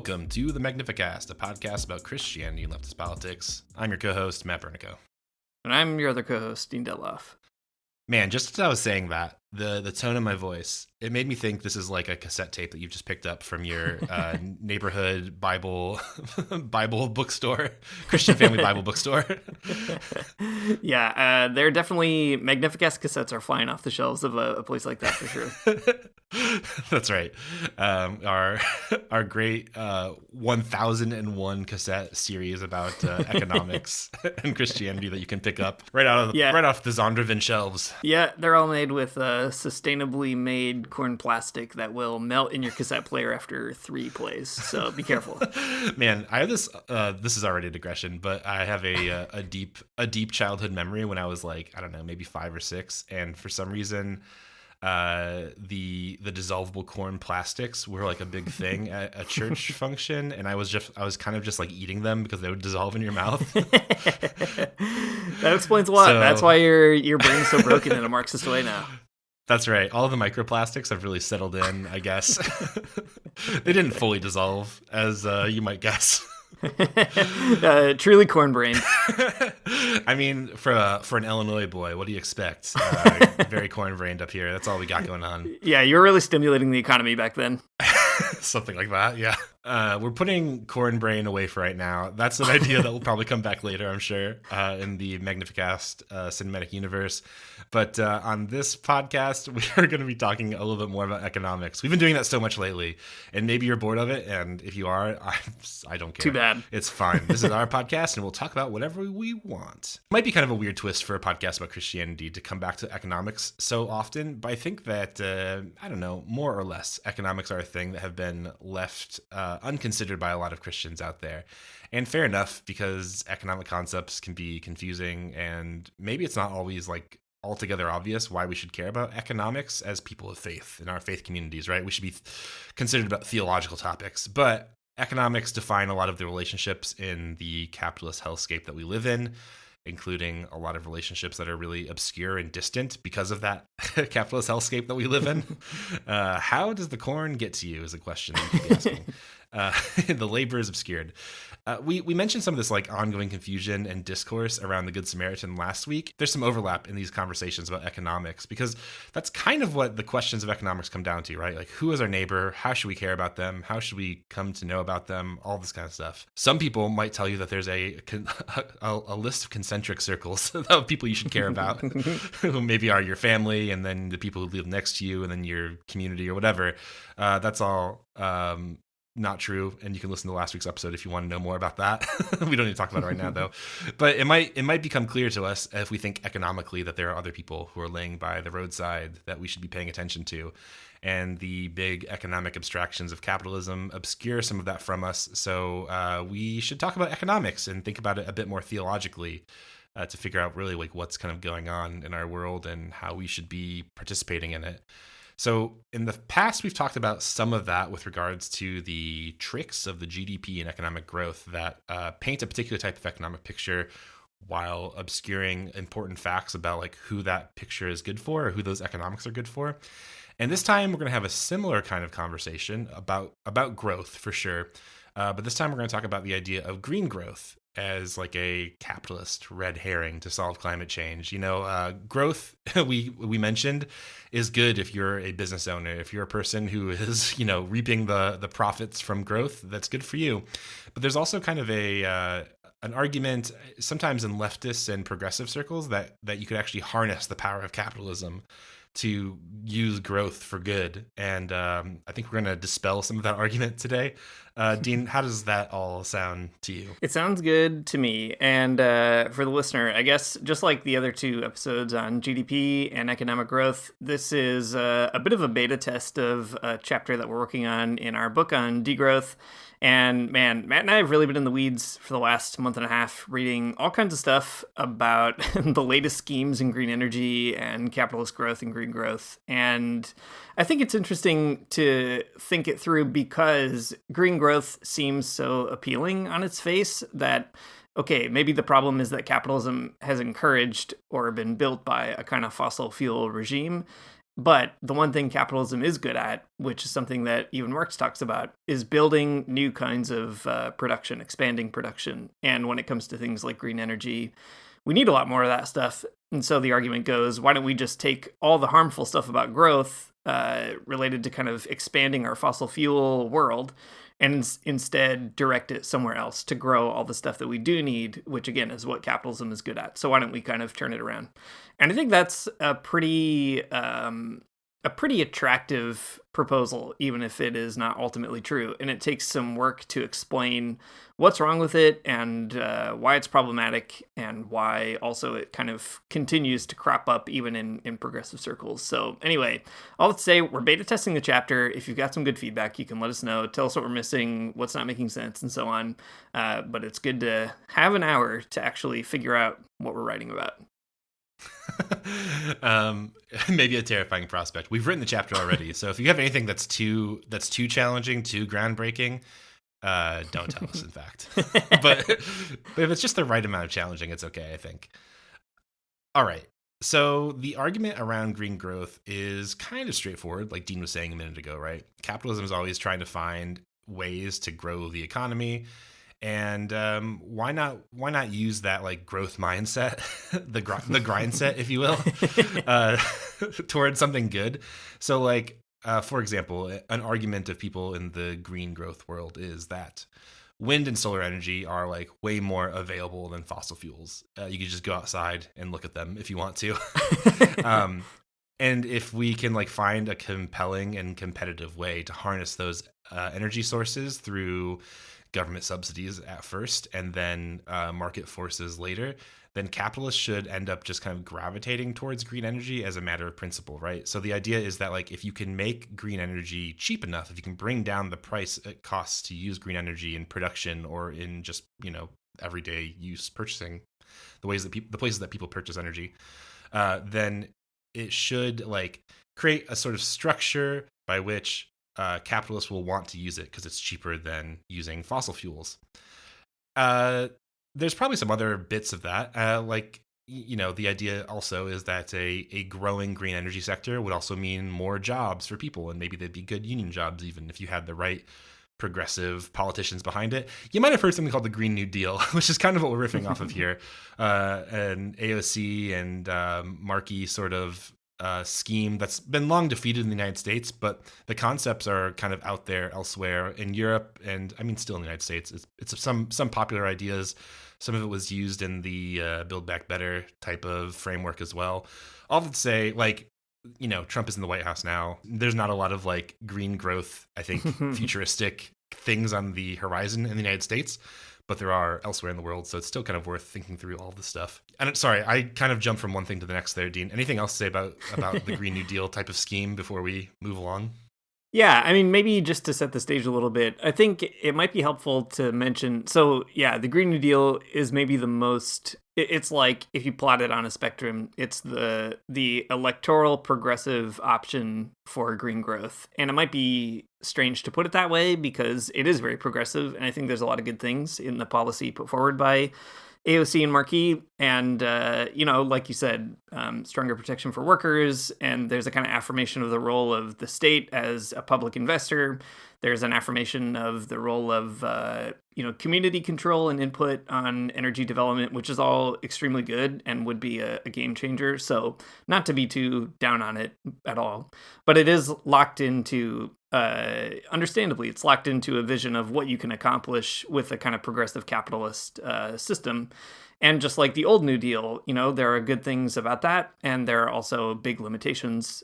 Welcome to the Magnificast, a podcast about Christianity and leftist politics. I'm your co-host, Matt Bernico. And I'm your other co-host, Dean Detloff. Man, just as I was saying that, the tone of my voice, it made me think this is like a cassette tape that you've just picked up from your neighborhood Bible bookstore, Christian Family Bible bookstore. Yeah, they're definitely, Magnificast cassettes are flying off the shelves of a place like that for sure. That's right. Our great 1001 cassette series about economics and Christianity that you can pick up right off the Zondervan shelves. Yeah, they're all made with sustainably made corn plastic that will melt in your cassette player after 3 plays. So be careful. Man, I have this. This is already a digression, but I have a deep childhood memory when I was like, I don't know, maybe 5 or 6, and for some reason, the dissolvable corn plastics were like a big thing at a church function, and I was kind of just like eating them because they would dissolve in your mouth. That explains a lot. That's why your brain's so broken in a Marxist way now. That's right. All of the microplastics have really settled in, I guess. They didn't fully dissolve, as you might guess. Truly corn-brained. I mean, for an Illinois boy, what do you expect? Very corn-brained up here. That's all we got going on. Yeah, you were really stimulating the economy back then. Something like that, yeah. We're putting corn brain away for right now. That's an idea that will probably come back later, I'm sure, in the Magnificast cinematic universe. But on this podcast, we are going to be talking a little bit more about economics. We've been doing that so much lately, and maybe you're bored of it, and if you are, I don't care. Too bad. It's fine. This is our podcast, and we'll talk about whatever we want. It might be kind of a weird twist for a podcast about Christianity to come back to economics so often, but I think that, I don't know, more or less, economics are a thing that have been left unconsidered by a lot of Christians out there. And fair enough, because economic concepts can be confusing, and maybe it's not always like altogether obvious why we should care about economics as people of faith in our faith communities, right? We should be considered about theological topics, but economics define a lot of the relationships in the capitalist hellscape that we live in, including a lot of relationships that are really obscure and distant because of that capitalist hellscape that we live in. How does the corn get to you is a question you could be asking. The labor is obscured. We mentioned some of this like ongoing confusion and discourse around the Good Samaritan last week. There's some overlap in these conversations about economics because that's kind of what the questions of economics come down to, right? Like, who is our neighbor? How should we care about them? How should we come to know about them? All this kind of stuff. Some people might tell you that there's a list of concentric circles of people you should care about, who maybe are your family, and then the people who live next to you, and then your community or whatever. That's all not true, and you can listen to last week's episode if you want to know more about that. We don't need to talk about it right now, though. But it might become clear to us if we think economically that there are other people who are laying by the roadside that we should be paying attention to. And the big economic abstractions of capitalism obscure some of that from us. So we should talk about economics and think about it a bit more theologically to figure out really like what's kind of going on in our world and how we should be participating in it. So in the past, we've talked about some of that with regards to the tricks of the GDP and economic growth that paint a particular type of economic picture while obscuring important facts about like who that picture is good for or who those economics are good for. And this time, we're going to have a similar kind of conversation about growth for sure. But this time, we're going to talk about the idea of green growth as like a capitalist red herring to solve climate change. You know, growth, we mentioned, is good if you're a business owner. If you're a person who is, you know, reaping the profits from growth, that's good for you. But there's also kind of an argument, sometimes in leftists and progressive circles, that you could actually harness the power of capitalism to use growth for good. And I think we're going to dispel some of that argument today. Dean, how does that all sound to you? It sounds good to me. And for the listener, I guess just like the other 2 episodes on GDP and economic growth, this is a bit of a beta test of a chapter that we're working on in our book on degrowth. And man, Matt and I have really been in the weeds for the last month and a half, reading all kinds of stuff about the latest schemes in green energy and capitalist growth and green growth. And I think it's interesting to think it through because green growth seems so appealing on its face that, okay, maybe the problem is that capitalism has encouraged or been built by a kind of fossil fuel regime. But the one thing capitalism is good at, which is something that even Marx talks about, is building new kinds of production, expanding production. And when it comes to things like green energy, we need a lot more of that stuff. And so the argument goes, why don't we just take all the harmful stuff about growth related to kind of expanding our fossil fuel world and instead direct it somewhere else to grow all the stuff that we do need, which again is what capitalism is good at. So why don't we kind of turn it around? And I think that's a pretty attractive proposal, even if it is not ultimately true. And it takes some work to explain what's wrong with it and why it's problematic and why also it kind of continues to crop up even in progressive circles. So anyway, all to say, we're beta testing the chapter. If you've got some good feedback, you can let us know. Tell us what we're missing, what's not making sense, and so on. But it's good to have an hour to actually figure out what we're writing about. Maybe a terrifying prospect. We've written the chapter already, so if you have anything that's too challenging, too groundbreaking, don't tell us. In fact, but if it's just the right amount of challenging, it's okay, I think. All right. So the argument around green growth is kind of straightforward, like Dean was saying a minute ago, right? Capitalism is always trying to find ways to grow the economy. And why not use that like growth mindset, the grind set, if you will, towards something good? So like, for example, an argument of people in the green growth world is that wind and solar energy are like way more available than fossil fuels. You could just go outside and look at them if you want to. And if we can like find a compelling and competitive way to harness those energy sources through government subsidies at first and then market forces later, then capitalists should end up just kind of gravitating towards green energy as a matter of principle, right? So the idea is that like if you can make green energy cheap enough, if you can bring down the price it costs to use green energy in production or in just, everyday use purchasing, the places that people purchase energy, then it should like create a sort of structure by which capitalists will want to use it because it's cheaper than using fossil fuels. There's probably some other bits of that. The idea also is that a growing green energy sector would also mean more jobs for people, and maybe they'd be good union jobs even if you had the right progressive politicians behind it. You might have heard something called the Green New Deal, which is kind of what we're riffing off of here. An AOC and Markey sort of scheme that's been long defeated in the United States, but the concepts are kind of out there elsewhere in Europe, and I mean still in the United States. It's some popular ideas. Some of it was used in the Build Back Better type of framework as well. All that to say, like, Trump is in the White House now. There's not a lot of like green growth, I think, futuristic things on the horizon in the United States, but there are elsewhere in the world. So it's still kind of worth thinking through all this stuff. And sorry, I kind of jumped from one thing to the next there, Dean. Anything else to say about the Green New Deal type of scheme before we move along? Yeah, I mean, maybe just to set the stage a little bit, I think it might be helpful to mention. So, yeah, the Green New Deal is maybe the most. It's like if you plot it on a spectrum, it's the electoral progressive option for green growth, and it might be strange to put it that way because it is very progressive, and I think there's a lot of good things in the policy put forward by AOC and Markey, and like you said, stronger protection for workers, and there's a kind of affirmation of the role of the state as a public investor. There's an affirmation of the role of community control and input on energy development, which is all extremely good and would be a game changer. So not to be too down on it at all, but it is locked into. Understandably, it's locked into a vision of what you can accomplish with a kind of progressive capitalist system. And just like the old New Deal, there are good things about that, and there are also big limitations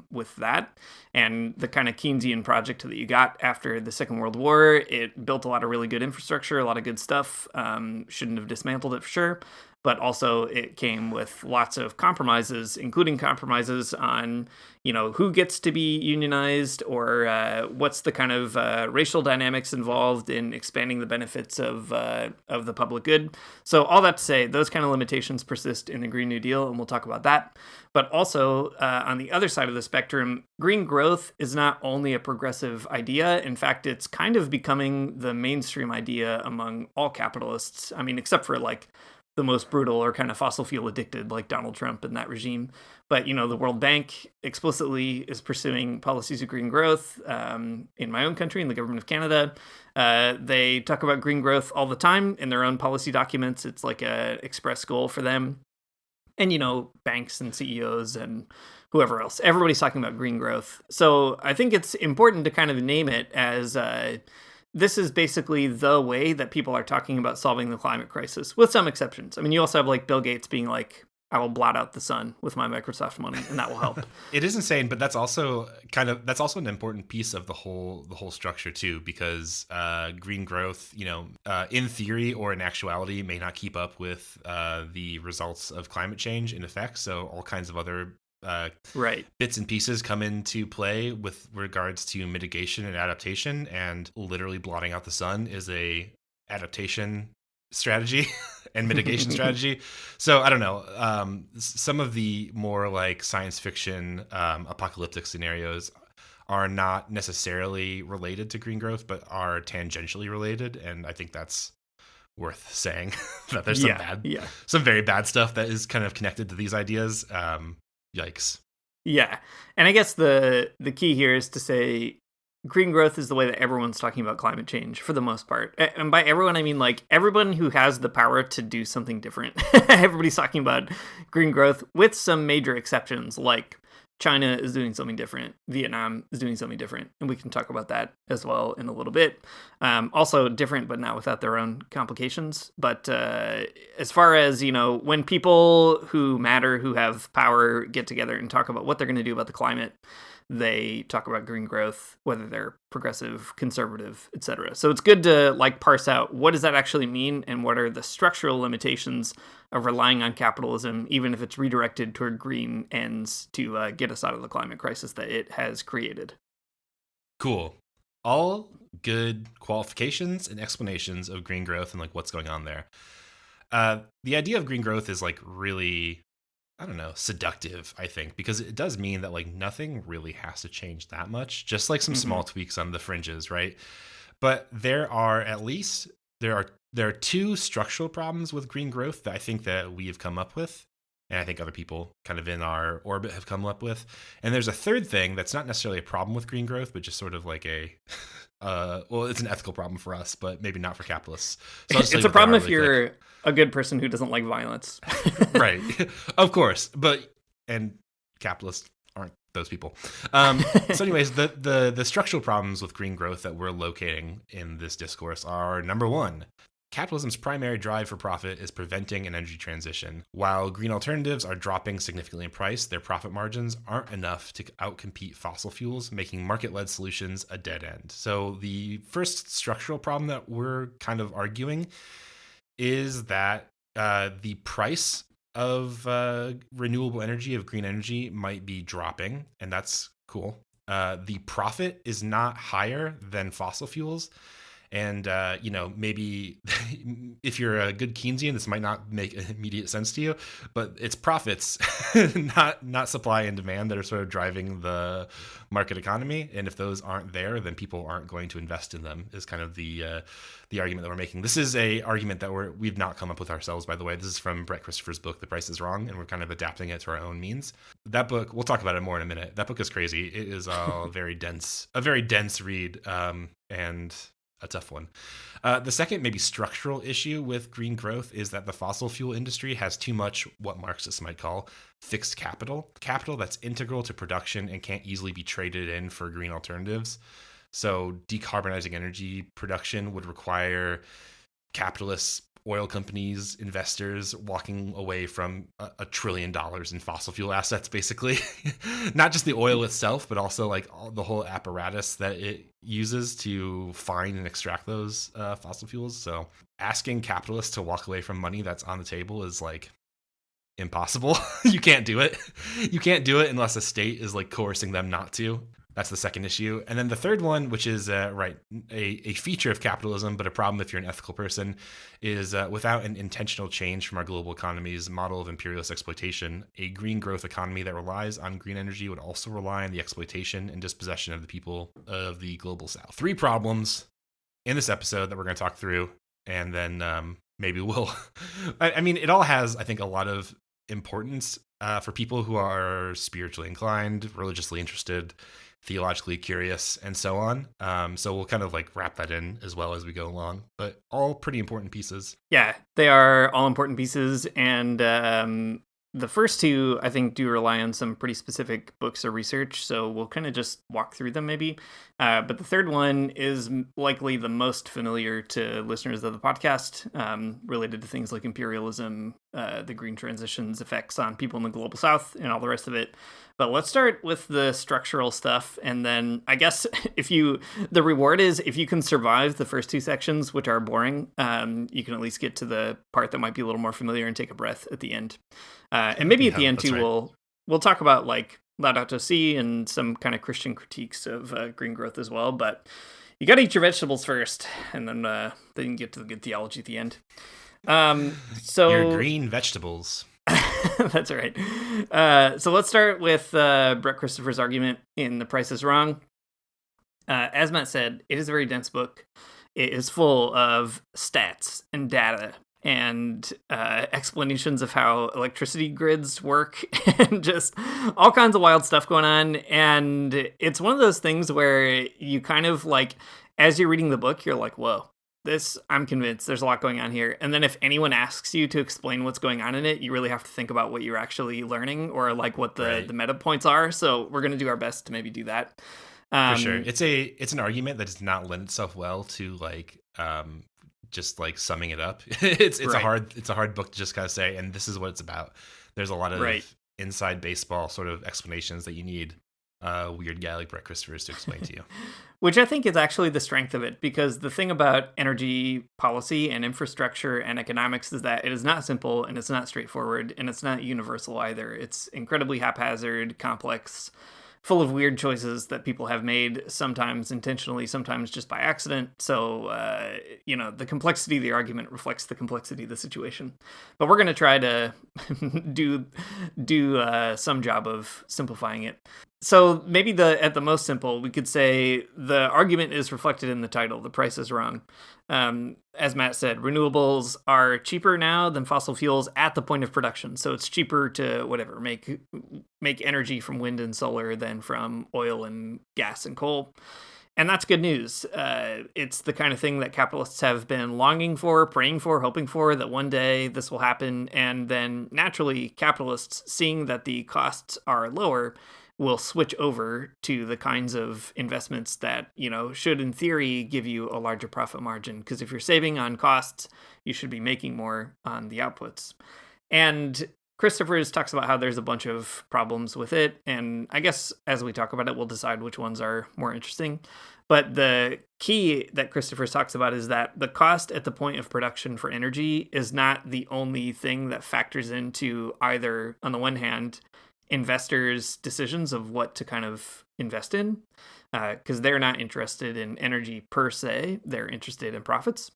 with that. And the kind of Keynesian project that you got after the Second World War, it built a lot of really good infrastructure, a lot of good stuff. Shouldn't have dismantled it for sure. But also it came with lots of compromises, including compromises on, who gets to be unionized or what's the kind of racial dynamics involved in expanding the benefits of the public good. So all that to say, those kind of limitations persist in the Green New Deal, and we'll talk about that. But also on the other side of the spectrum, green growth is not only a progressive idea. In fact, it's kind of becoming the mainstream idea among all capitalists. I mean, except for like the most brutal or kind of fossil fuel addicted, like Donald Trump and that regime. But, the World Bank explicitly is pursuing policies of green growth. In my own country, in the government of Canada, they talk about green growth all the time in their own policy documents. It's like a express goal for them. And, banks and CEOs and whoever else, everybody's talking about green growth. So I think it's important to kind of name it as this is basically the way that people are talking about solving the climate crisis, with some exceptions. I mean, you also have like Bill Gates being like, I will blot out the sun with my Microsoft money, and that will help. It is insane, but that's also an important piece of the whole structure too, because green growth, in theory or in actuality, may not keep up with the results of climate change in effect. So all kinds of other bits and pieces come into play with regards to mitigation and adaptation, and literally blotting out the sun is a adaptation strategy and mitigation strategy. So I don't know, some of the more like science fiction apocalyptic scenarios are not necessarily related to green growth, but are tangentially related, and I think that's worth saying that there's some very bad stuff that is kind of connected to these ideas. Yikes. Yeah. And I guess the key here is to say green growth is the way that everyone's talking about climate change for the most part. And by everyone, I mean like everyone who has the power to do something different. Everybody's talking about green growth, with some major exceptions, like China is doing something different. Vietnam is doing something different. And we can talk about that as well in a little bit. Also different, but not without their own complications. But as far as, when people who matter, who have power, get together and talk about what they're going to do about the climate, they talk about green growth, whether they're progressive, conservative, etc. So it's good to like parse out what does that actually mean, and what are the structural limitations of relying on capitalism, even if it's redirected toward green ends to get us out of the climate crisis that it has created. Cool. All good qualifications and explanations of green growth and like what's going on there. The idea of green growth is like really, I don't know, seductive, I think, because it does mean that like nothing really has to change that much, just like some small tweaks on the fringes, right? But there are two structural problems with green growth that I think that we have come up with, and I think other people kind of in our orbit have come up with. And there's a third thing that's not necessarily a problem with green growth, but just sort of like it's an ethical problem for us, but maybe not for capitalists. So it's a problem if you're a good person who doesn't like violence. Right. Of course. And capitalists aren't those people. So anyways, the structural problems with green growth that we're locating in this discourse are, number one, capitalism's primary drive for profit is preventing an energy transition. While green alternatives are dropping significantly in price, their profit margins aren't enough to outcompete fossil fuels, making market-led solutions a dead end. So the first structural problem that we're kind of arguing is that the price of renewable energy, of green energy, might be dropping, and that's cool. The profit is not higher than fossil fuels. And, maybe if you're a good Keynesian, this might not make immediate sense to you, but it's profits, not supply and demand, that are sort of driving the market economy. And if those aren't there, then people aren't going to invest in them, is kind of the argument that we're making. This is a argument that we've not come up with ourselves, by the way. This is from Brett Christopher's book, The Price is Wrong, and we're kind of adapting it to our own means. That book, we'll talk about it more in a minute. That book is crazy. It is a very dense read, and a tough one. The second, maybe structural issue with green growth is that the fossil fuel industry has too much what Marxists might call fixed capital that's integral to production and can't easily be traded in for green alternatives. So decarbonizing energy production would require capitalists, oil companies, investors walking away from $1 trillion in fossil fuel assets, basically. Not just the oil itself, but also like the whole apparatus that it uses to find and extract those fossil fuels. So asking capitalists to walk away from money that's on the table is like impossible. You can't do it. You can't do it unless a state is like coercing them not to. That's the second issue. And then the third one, which is a feature of capitalism, but a problem if you're an ethical person, is without an intentional change from our global economy's model of imperialist exploitation, a green growth economy that relies on green energy would also rely on the exploitation and dispossession of the people of the global south. 3 problems in this episode that we're going to talk through, and then maybe we'll. I mean, it all has, I think, a lot of importance for people who are spiritually inclined, religiously interested, theologically curious, and so on. So we'll kind of like wrap that in as well as we go along, but all pretty important pieces. Yeah, they are all important pieces, and the first two, I think, do rely on some pretty specific books or research, so we'll kind of just walk through them maybe. But the third one is likely the most familiar to listeners of the podcast, related to things like imperialism, the green transition's effects on people in the global south, and all the rest of it. But let's start with the structural stuff, and then I guess the reward is if you can survive the first two sections, which are boring, you can at least get to the part that might be a little more familiar and take a breath at the end. And maybe at the end too, right. we'll talk about like Laudato Si and some kind of Christian critiques of green growth as well. But you got to eat your vegetables first, and then you can get to the good theology at the end. So your green vegetables. That's right. So let's start with Brett Christopher's argument in The Price is Wrong. As Matt said, it is a very dense book. It is full of stats and data and explanations of how electricity grids work and just all kinds of wild stuff going on. And it's one of those things where you kind of like, as you're reading the book, you're like, whoa. I'm convinced there's a lot going on here. And then if anyone asks you to explain what's going on in it, you really have to think about what you're actually learning or like what the meta points are. So we're going to do our best to maybe do that. For sure. It's an argument that does not lend itself well to like just like summing it up. It's a hard book to just kind of say, and this is what it's about. There's a lot of inside baseball sort of explanations that you need weird guy like Brett Christopher's to explain to you. Which I think is actually the strength of it, because the thing about energy policy and infrastructure and economics is that it is not simple and it's not straightforward and it's not universal either. It's incredibly haphazard, complex, full of weird choices that people have made, sometimes intentionally, sometimes just by accident. So, the complexity of the argument reflects the complexity of the situation. But we're going to try to do some job of simplifying it. So maybe at the most simple, we could say the argument is reflected in the title, The Price is Wrong. As Matt said, renewables are cheaper now than fossil fuels at the point of production. So it's cheaper to make energy from wind and solar than from oil and gas and coal. And that's good news. It's the kind of thing that capitalists have been longing for, praying for, hoping for, that one day this will happen. And then naturally, capitalists, seeing that the costs are lower, will switch over to the kinds of investments that, should in theory give you a larger profit margin. Because if you're saving on costs, you should be making more on the outputs. And Christopher's talks about how there's a bunch of problems with it. And I guess as we talk about it, we'll decide which ones are more interesting. But the key that Christopher's talks about is that the cost at the point of production for energy is not the only thing that factors into either, on the one hand, investors' decisions of what to kind of invest in, because they're not interested in energy per se, they're interested in profits.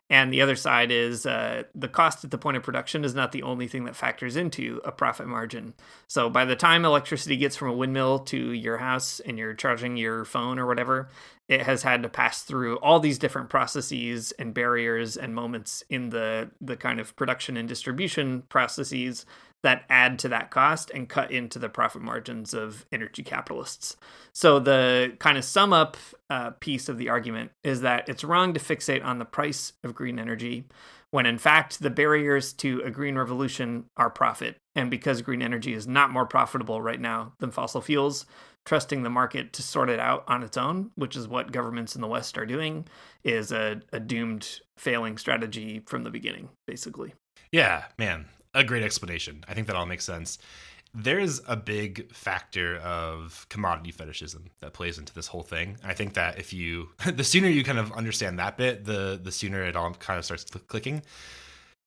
And the other side is the cost at the point of production is not the only thing that factors into a profit margin. So by the time electricity gets from a windmill to your house and you're charging your phone or whatever, it has had to pass through all these different processes and barriers and moments in the kind of production and distribution processes that add to that cost and cut into the profit margins of energy capitalists. So the kind of sum up piece of the argument is that it's wrong to fixate on the price of green energy, when in fact the barriers to a green revolution are profit. And because green energy is not more profitable right now than fossil fuels, trusting the market to sort it out on its own, which is what governments in the West are doing, is a doomed failing strategy from the beginning, basically. Yeah, man. A great explanation. I think that all makes sense. There's a big factor of commodity fetishism that plays into this whole thing. I think that if the sooner you kind of understand that bit, the sooner it all kind of starts clicking.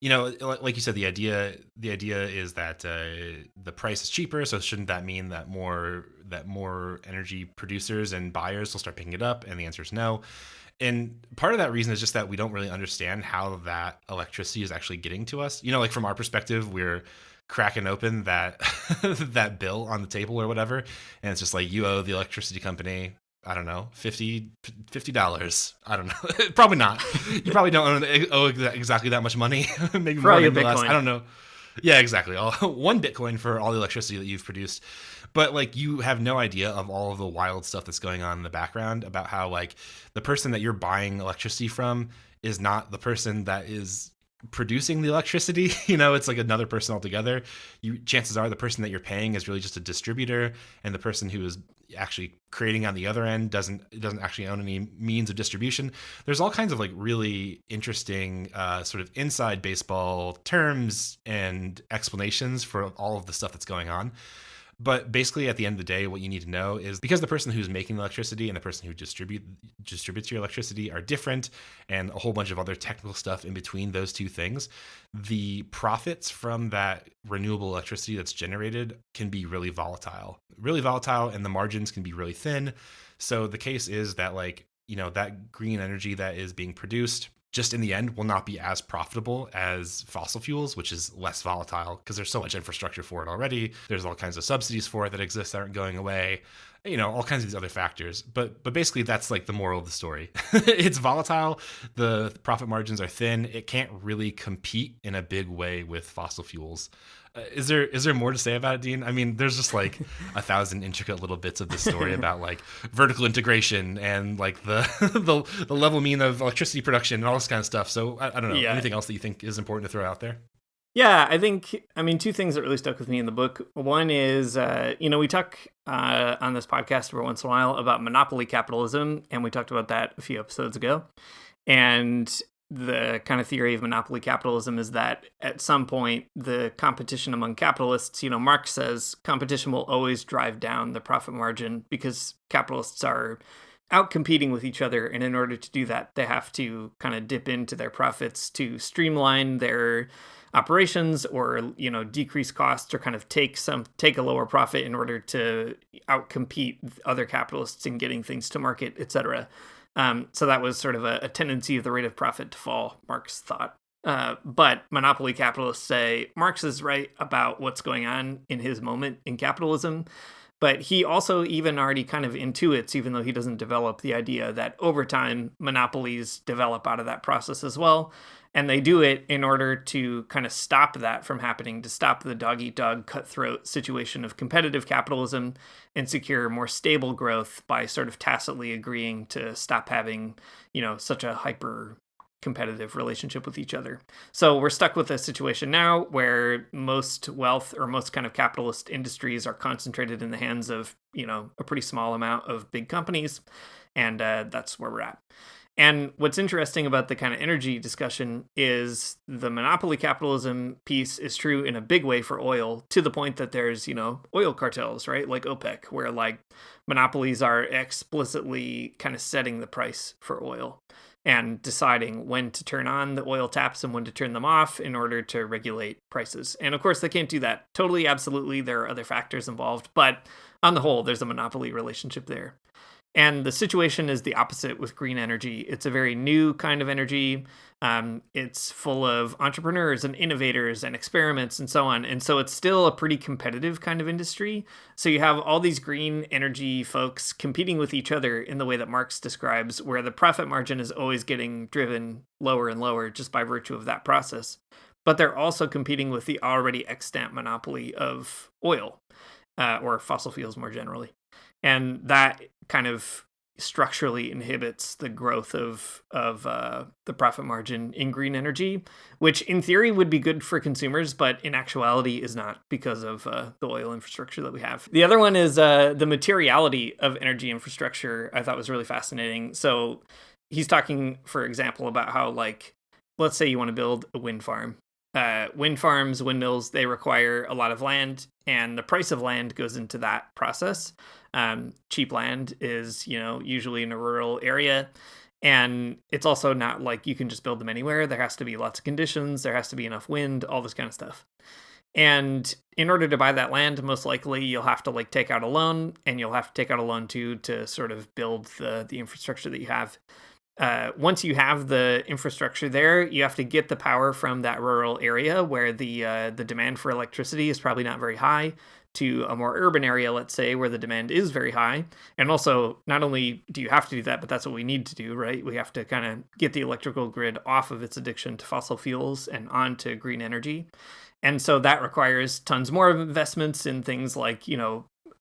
Like you said, the idea is that the price is cheaper. So shouldn't that mean that more energy producers and buyers will start picking it up? And the answer is no. And part of that reason is just that we don't really understand how that electricity is actually getting to us. Like from our perspective, we're cracking open that that bill on the table or whatever, and it's just like, you owe the electricity company I don't know, $50. I don't know. Probably not. You probably don't owe exactly that much money. Maybe For more, all your maybe less. Bitcoin. I don't know. Yeah, exactly. One Bitcoin for all the electricity that you've produced. But like you have no idea of all of the wild stuff that's going on in the background about how like the person that you're buying electricity from is not the person that is producing the electricity. It's like another person altogether. Chances are the person that you're paying is really just a distributor, and the person who is actually creating on the other end doesn't actually own any means of distribution. There's all kinds of like really interesting sort of inside baseball terms and explanations for all of the stuff that's going on. But basically, at the end of the day, what you need to know is because the person who's making electricity and the person who distributes your electricity are different, and a whole bunch of other technical stuff in between those two things, the profits from that renewable electricity that's generated can be really volatile, and the margins can be really thin. So the case is that that green energy that is being produced just in the end will not be as profitable as fossil fuels, which is less volatile because there's so much infrastructure for it already. There's all kinds of subsidies for it that exist that aren't going away, all kinds of these other factors. But basically that's like the moral of the story. It's volatile. The profit margins are thin. It can't really compete in a big way with fossil fuels. Is there more to say about it, Dean? I mean, there's just like 1,000 intricate little bits of this story about like vertical integration and like the level mean of electricity production and all this kind of stuff. So I don't know. Yeah. Anything else that you think is important to throw out there? Yeah, I mean, two things that really stuck with me in the book. One is, we talk on this podcast every once in a while about monopoly capitalism, and we talked about that a few episodes ago. And the kind of theory of monopoly capitalism is that at some point, the competition among capitalists, Marx says competition will always drive down the profit margin because capitalists are out competing with each other. And in order to do that, they have to kind of dip into their profits to streamline their operations or decrease costs or kind of take a lower profit in order to outcompete other capitalists in getting things to market, etc. So that was sort of a tendency of the rate of profit to fall, Marx thought. But monopoly capitalists say Marx is right about what's going on in his moment in capitalism. But he also even already kind of intuits, even though he doesn't develop, the idea that over time, monopolies develop out of that process as well. And they do it in order to kind of stop that from happening, to stop the dog-eat-dog cutthroat situation of competitive capitalism and secure more stable growth by sort of tacitly agreeing to stop having, such a hyper competitive relationship with each other. So we're stuck with a situation now where most wealth or most kind of capitalist industries are concentrated in the hands of, a pretty small amount of big companies. And that's where we're at. And what's interesting about the kind of energy discussion is the monopoly capitalism piece is true in a big way for oil, to the point that there's, oil cartels, right? Like OPEC, where like monopolies are explicitly kind of setting the price for oil and deciding when to turn on the oil taps and when to turn them off in order to regulate prices. And of course, they can't do that totally, absolutely. There are other factors involved, but on the whole, there's a monopoly relationship there. And the situation is the opposite with green energy. It's a very new kind of energy. It's full of entrepreneurs and innovators and experiments and so on. And so it's still a pretty competitive kind of industry. So you have all these green energy folks competing with each other in the way that Marx describes, where the profit margin is always getting driven lower and lower just by virtue of that process. But they're also competing with the already extant monopoly of oil or fossil fuels more generally. And that kind of structurally inhibits the growth of the profit margin in green energy, which in theory would be good for consumers, but in actuality is not because of the oil infrastructure that we have. The other one is the materiality of energy infrastructure. I thought was really fascinating. So he's talking, for example, about how, like, let's say you want to build a wind farm. Wind farms, windmills, they require a lot of land, and the price of land goes into that process. Cheap land is, usually in a rural area, and it's also not like you can just build them anywhere. There has to be lots of conditions. There has to be enough wind, all this kind of stuff. And in order to buy that land, most likely you'll have to take out a loan, and you'll have to take out a loan too to sort of build the infrastructure that you have. Once you have the infrastructure there, you have to get the power from that rural area where the demand for electricity is probably not very high to a more urban area, let's say, where the demand is very high. And also, not only do you have to do that, but that's what we need to do, right? We have to kind of get the electrical grid off of its addiction to fossil fuels and onto green energy. And so that requires tons more of investments in things like,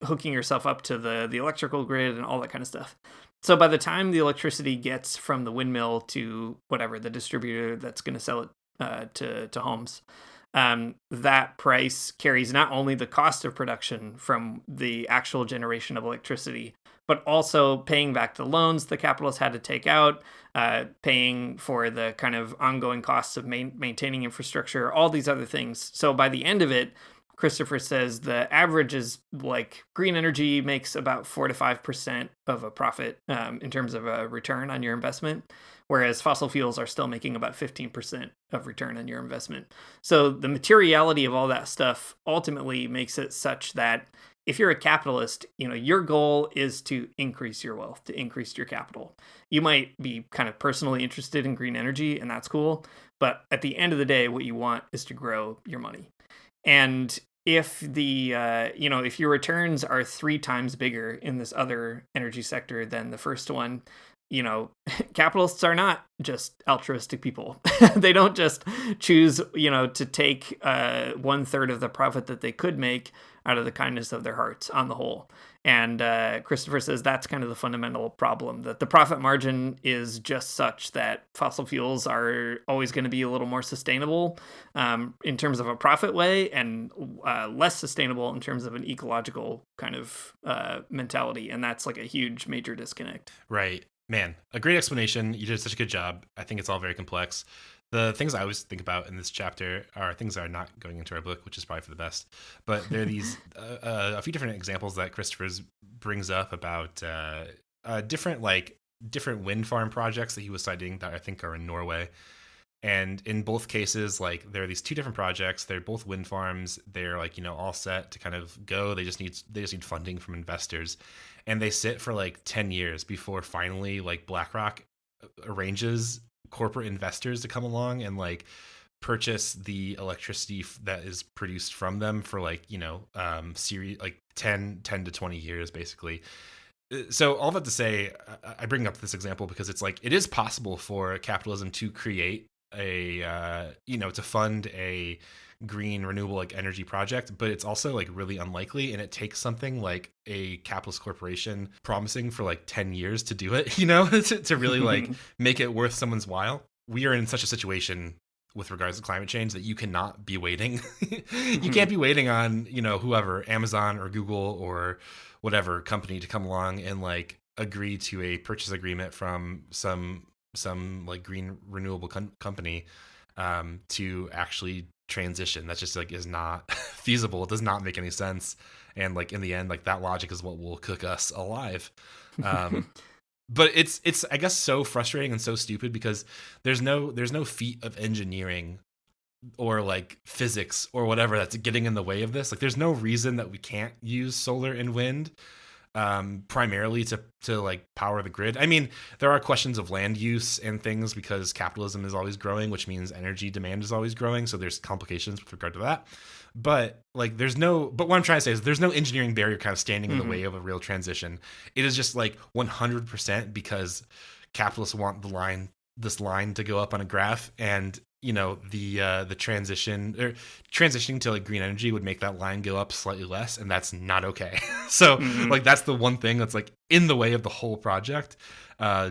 hooking yourself up to the electrical grid and all that kind of stuff. So by the time the electricity gets from the windmill to whatever, the distributor that's going to sell it to homes, that price carries not only the cost of production from the actual generation of electricity, but also paying back the loans the capitalists had to take out, paying for the kind of ongoing costs of maintaining infrastructure, all these other things. So by the end of it, Christopher says the average is like green energy makes about 4 to 5% of a profit in terms of a return on your investment, whereas fossil fuels are still making about 15% of return on your investment. So the materiality of all that stuff ultimately makes it such that if you're a capitalist, your goal is to increase your wealth, to increase your capital. You might be kind of personally interested in green energy, and that's cool. But at the end of the day, what you want is to grow your money. And if if your returns are 3 times bigger in this other energy sector than the first one, capitalists are not just altruistic people. They don't just choose, to take 1/3 of the profit that they could make out of the kindness of their hearts on the whole. And Christopher says that's kind of the fundamental problem, that the profit margin is just such that fossil fuels are always going to be a little more sustainable in terms of a profit way, and less sustainable in terms of an ecological kind of mentality. And that's like a huge major disconnect. Right. Man, a great explanation. You did such a good job. I think it's all very complex. The things I always think about in this chapter are things that are not going into our book, which is probably for the best. But there are these a few different examples that Christopher brings up about different wind farm projects that he was citing that I think are in Norway. And in both cases, like, there are these 2 different projects. They're both wind farms. They're all set to kind of go. They just need funding from investors, and they sit for 10 years before finally BlackRock arranges corporate investors to come along and purchase the electricity that is produced from them for series 10 to 20 years basically. So all that to say, I bring up this example because it's it is possible for capitalism to create a to fund a green renewable energy project, but it's also really unlikely, and it takes something like a capitalist corporation promising for 10 years to do it, to really make it worth someone's while. We are in such a situation with regards to climate change that you cannot be waiting. You can't be waiting on whoever, Amazon or Google or whatever company, to come along and agree to a purchase agreement from some green renewable company to actually transition. That just is not feasible. It does not make any sense, and in the end, that logic is what will cook us alive. But it's I guess so frustrating and so stupid because there's no feat of engineering or physics or whatever that's getting in the way of this. There's no reason that we can't use solar and wind primarily to power the grid. I mean, there are questions of land use and things because capitalism is always growing, which means energy demand is always growing. So there's complications with regard to that. But but what I'm trying to say is there's no engineering barrier kind of standing in the way of a real transition. It is just 100% because capitalists want this line to go up on a graph, and the transitioning to green energy would make that line go up slightly less, and that's not okay. So that's the one thing that's in the way of the whole project.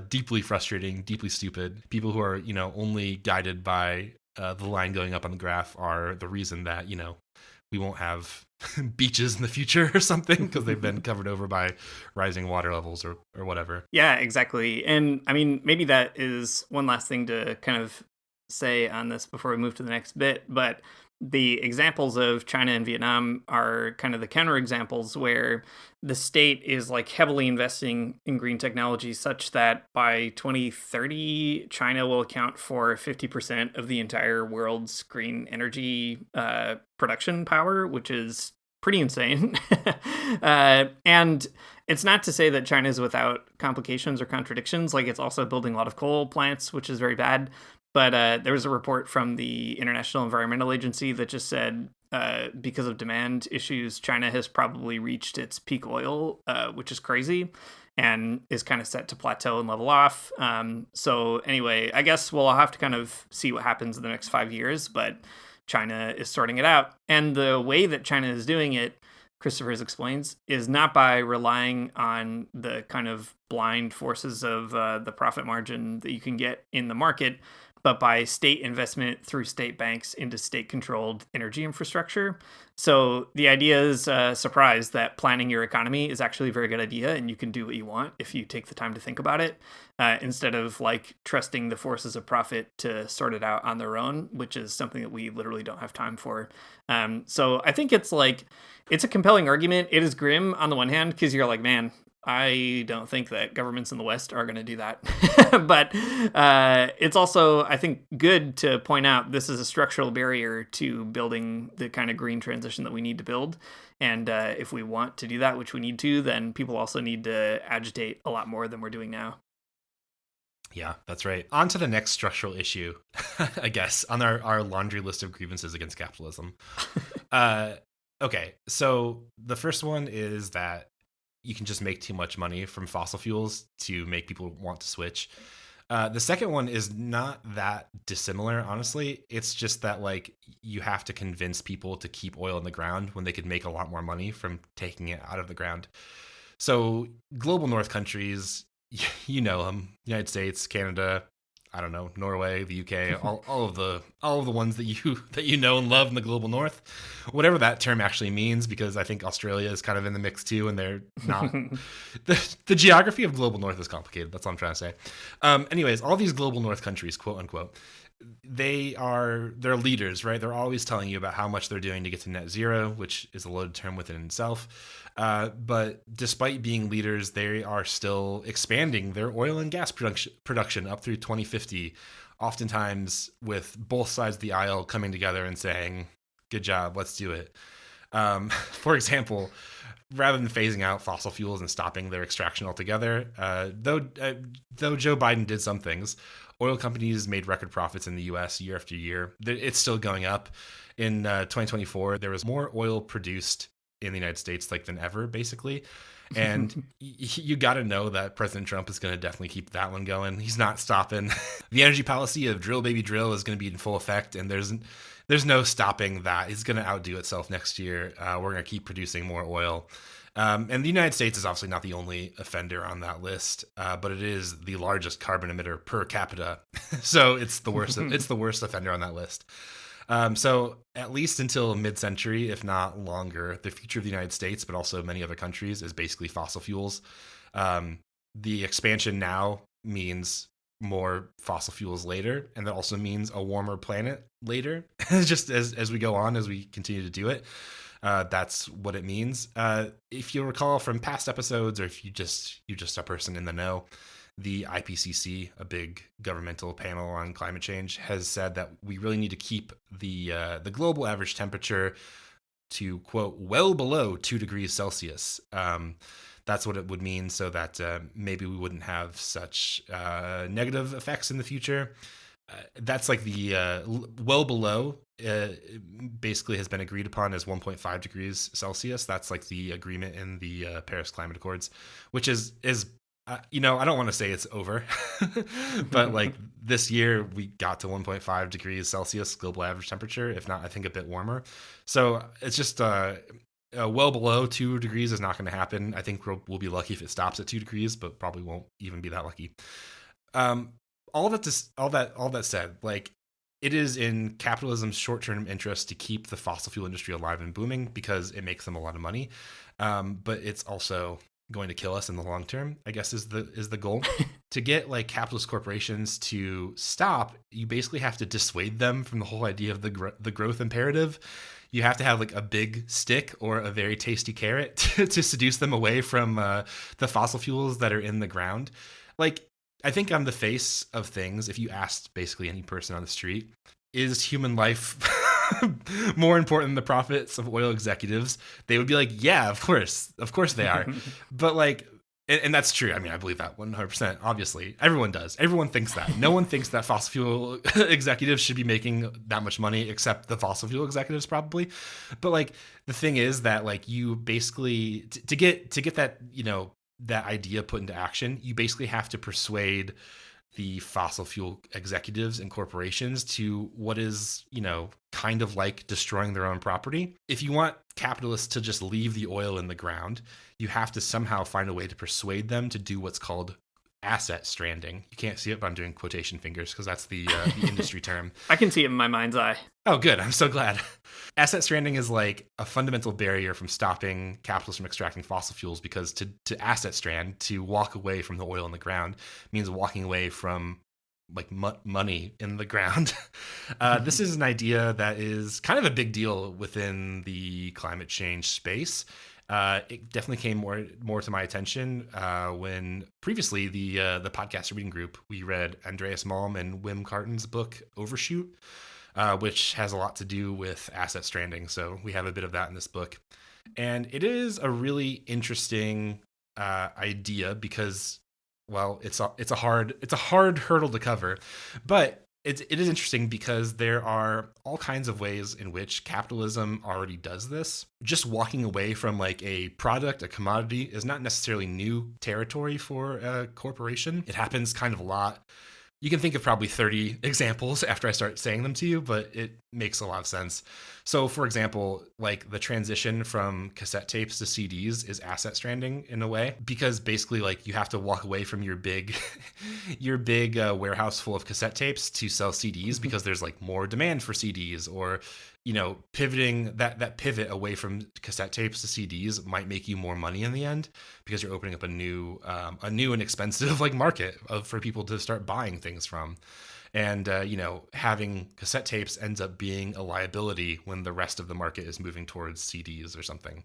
Deeply frustrating, deeply stupid. People who are only guided by the line going up on the graph are the reason that we won't have beaches in the future or something because they've been covered over by rising water levels or whatever. Yeah, exactly. And I mean, maybe that is one last thing to kind of say on this before we move to the next bit, but the examples of China and Vietnam are kind of the counterexamples where the state is heavily investing in green technology such that by 2030, China will account for 50% of the entire world's green energy production power, which is pretty insane. And it's not to say that China is without complications or contradictions. It's also building a lot of coal plants, which is very bad. But there was a report from the International Environmental Agency that just said because of demand issues, China has probably reached its peak oil, which is crazy, and is kind of set to plateau and level off. So anyway, I guess we'll have to kind of see what happens in the next 5 years, but China is sorting it out. And the way that China is doing it, Christopher explains, is not by relying on the kind of blind forces of the profit margin that you can get in the market, but by state investment through state banks into state-controlled energy infrastructure. So the idea is, surprise, that planning your economy is actually a very good idea, and you can do what you want if you take the time to think about it, instead of like trusting the forces of profit to sort it out on their own, which is something that we literally don't have time for. So I think it's a compelling argument. It is grim on the one hand, because you're like, man, I don't think that governments in the West are going to do that. But it's also, I think, good to point out this is a structural barrier to building the kind of green transition that we need to build. And if we want to do that, which we need to, then people also need to agitate a lot more than we're doing now. Yeah, that's right. On to the next structural issue, I guess, on our laundry list of grievances against capitalism. Okay, so the first one is that you can just make too much money from fossil fuels to make people want to switch. The second one is not that dissimilar, honestly. It's just that like you have to convince people to keep oil in the ground when they could make a lot more money from taking it out of the ground. So global north countries, you know them, United States, Canada, I don't know, Norway, the UK, all of the ones that you know and love in the global north, whatever that term actually means, because I think Australia is kind of in the mix too, and they're not. The geography of global north is complicated. That's all I'm trying to say. Anyways, all these global north countries, quote unquote, they're leaders, right? They're always telling you about how much they're doing to get to net zero, which is a loaded term within itself. But despite being leaders, they are still expanding their oil and gas production up through 2050, oftentimes with both sides of the aisle coming together and saying, good job, let's do it. For example, rather than phasing out fossil fuels and stopping their extraction altogether, though Joe Biden did some things, oil companies made record profits in the U.S. year after year. It's still going up. In 2024, there was more oil produced in the United States than ever, basically. And you got to know that President Trump is going to definitely keep that one going. He's not stopping. The energy policy of drill baby drill is going to be in full effect, and there's no stopping that. It's going to outdo itself next year. We're going to keep producing more oil. And the United States is obviously not the only offender on that list, but it is the largest carbon emitter per capita. So it's the worst. It's the worst offender on that list. So at least until mid-century, if not longer, the future of the United States, but also many other countries, is basically fossil fuels. The expansion now means more fossil fuels later, and that also means a warmer planet later. Just as we go on, as we continue to do it, that's what it means. If you'll recall from past episodes, or if you're just a person in the know, the IPCC, a big governmental panel on climate change, has said that we really need to keep the global average temperature to, quote, well below 2 degrees Celsius. That's what it would mean, so that maybe we wouldn't have such negative effects in the future. That's like the well below basically has been agreed upon as 1.5 degrees Celsius. That's like the agreement in the Paris Climate Accords, which is I don't want to say it's over, but like this year we got to 1.5 degrees Celsius global average temperature, if not, I think a bit warmer. So it's just well below 2 degrees is not going to happen. I think we'll be lucky if it stops at 2 degrees, but probably won't even be that lucky. All that said, like, it is in capitalism's short-term interest to keep the fossil fuel industry alive and booming because it makes them a lot of money. But it's also going to kill us in the long term, I guess, is the goal. To get like capitalist corporations to stop, you basically have to dissuade them from the whole idea of the growth imperative. You have to have like a big stick or a very tasty carrot to seduce them away from the fossil fuels that are in the ground. Like, I think on the face of things, if you asked basically any person on the street, is human life more important than the profits of oil executives, they would be like, yeah, of course they are. But like, And that's true. I mean, I believe that 100%. Obviously, everyone does. Everyone thinks that. No one thinks that fossil fuel executives should be making that much money, except the fossil fuel executives, probably. But like, the thing is that like you basically to get that that idea put into action, you basically have to persuade the fossil fuel executives and corporations to what is, kind of like destroying their own property. If you want capitalists to just leave the oil in the ground, you have to somehow find a way to persuade them to do what's called asset stranding. You can't see it, but I'm doing quotation fingers because that's the industry term. I can see it in my mind's eye. Oh, good. I'm so glad. Asset stranding is like a fundamental barrier from stopping capitalists from extracting fossil fuels, because to asset strand, to walk away from the oil in the ground, means walking away from like money in the ground. This is an idea that is kind of a big deal within the climate change space. It definitely came more to my attention when previously the podcast reading group, we read Andreas Malm and Wim Carton's book Overshoot, which has a lot to do with asset stranding. So we have a bit of that in this book, and it is a really interesting idea because, well, it's a hard hurdle to cover, but it is interesting because there are all kinds of ways in which capitalism already does this. Just walking away from like a product, a commodity, is not necessarily new territory for a corporation. It happens kind of a lot. You can think of probably 30 examples after I start saying them to you, but it makes a lot of sense. So, for example, like the transition from cassette tapes to CDs is asset stranding in a way, because basically like you have to walk away from your big warehouse full of cassette tapes to sell CDs because there's like more demand for CDs, or pivoting that pivot away from cassette tapes to CDs might make you more money in the end, because you're opening up a new and expensive like market for people to start buying things from. And, having cassette tapes ends up being a liability when the rest of the market is moving towards CDs or something,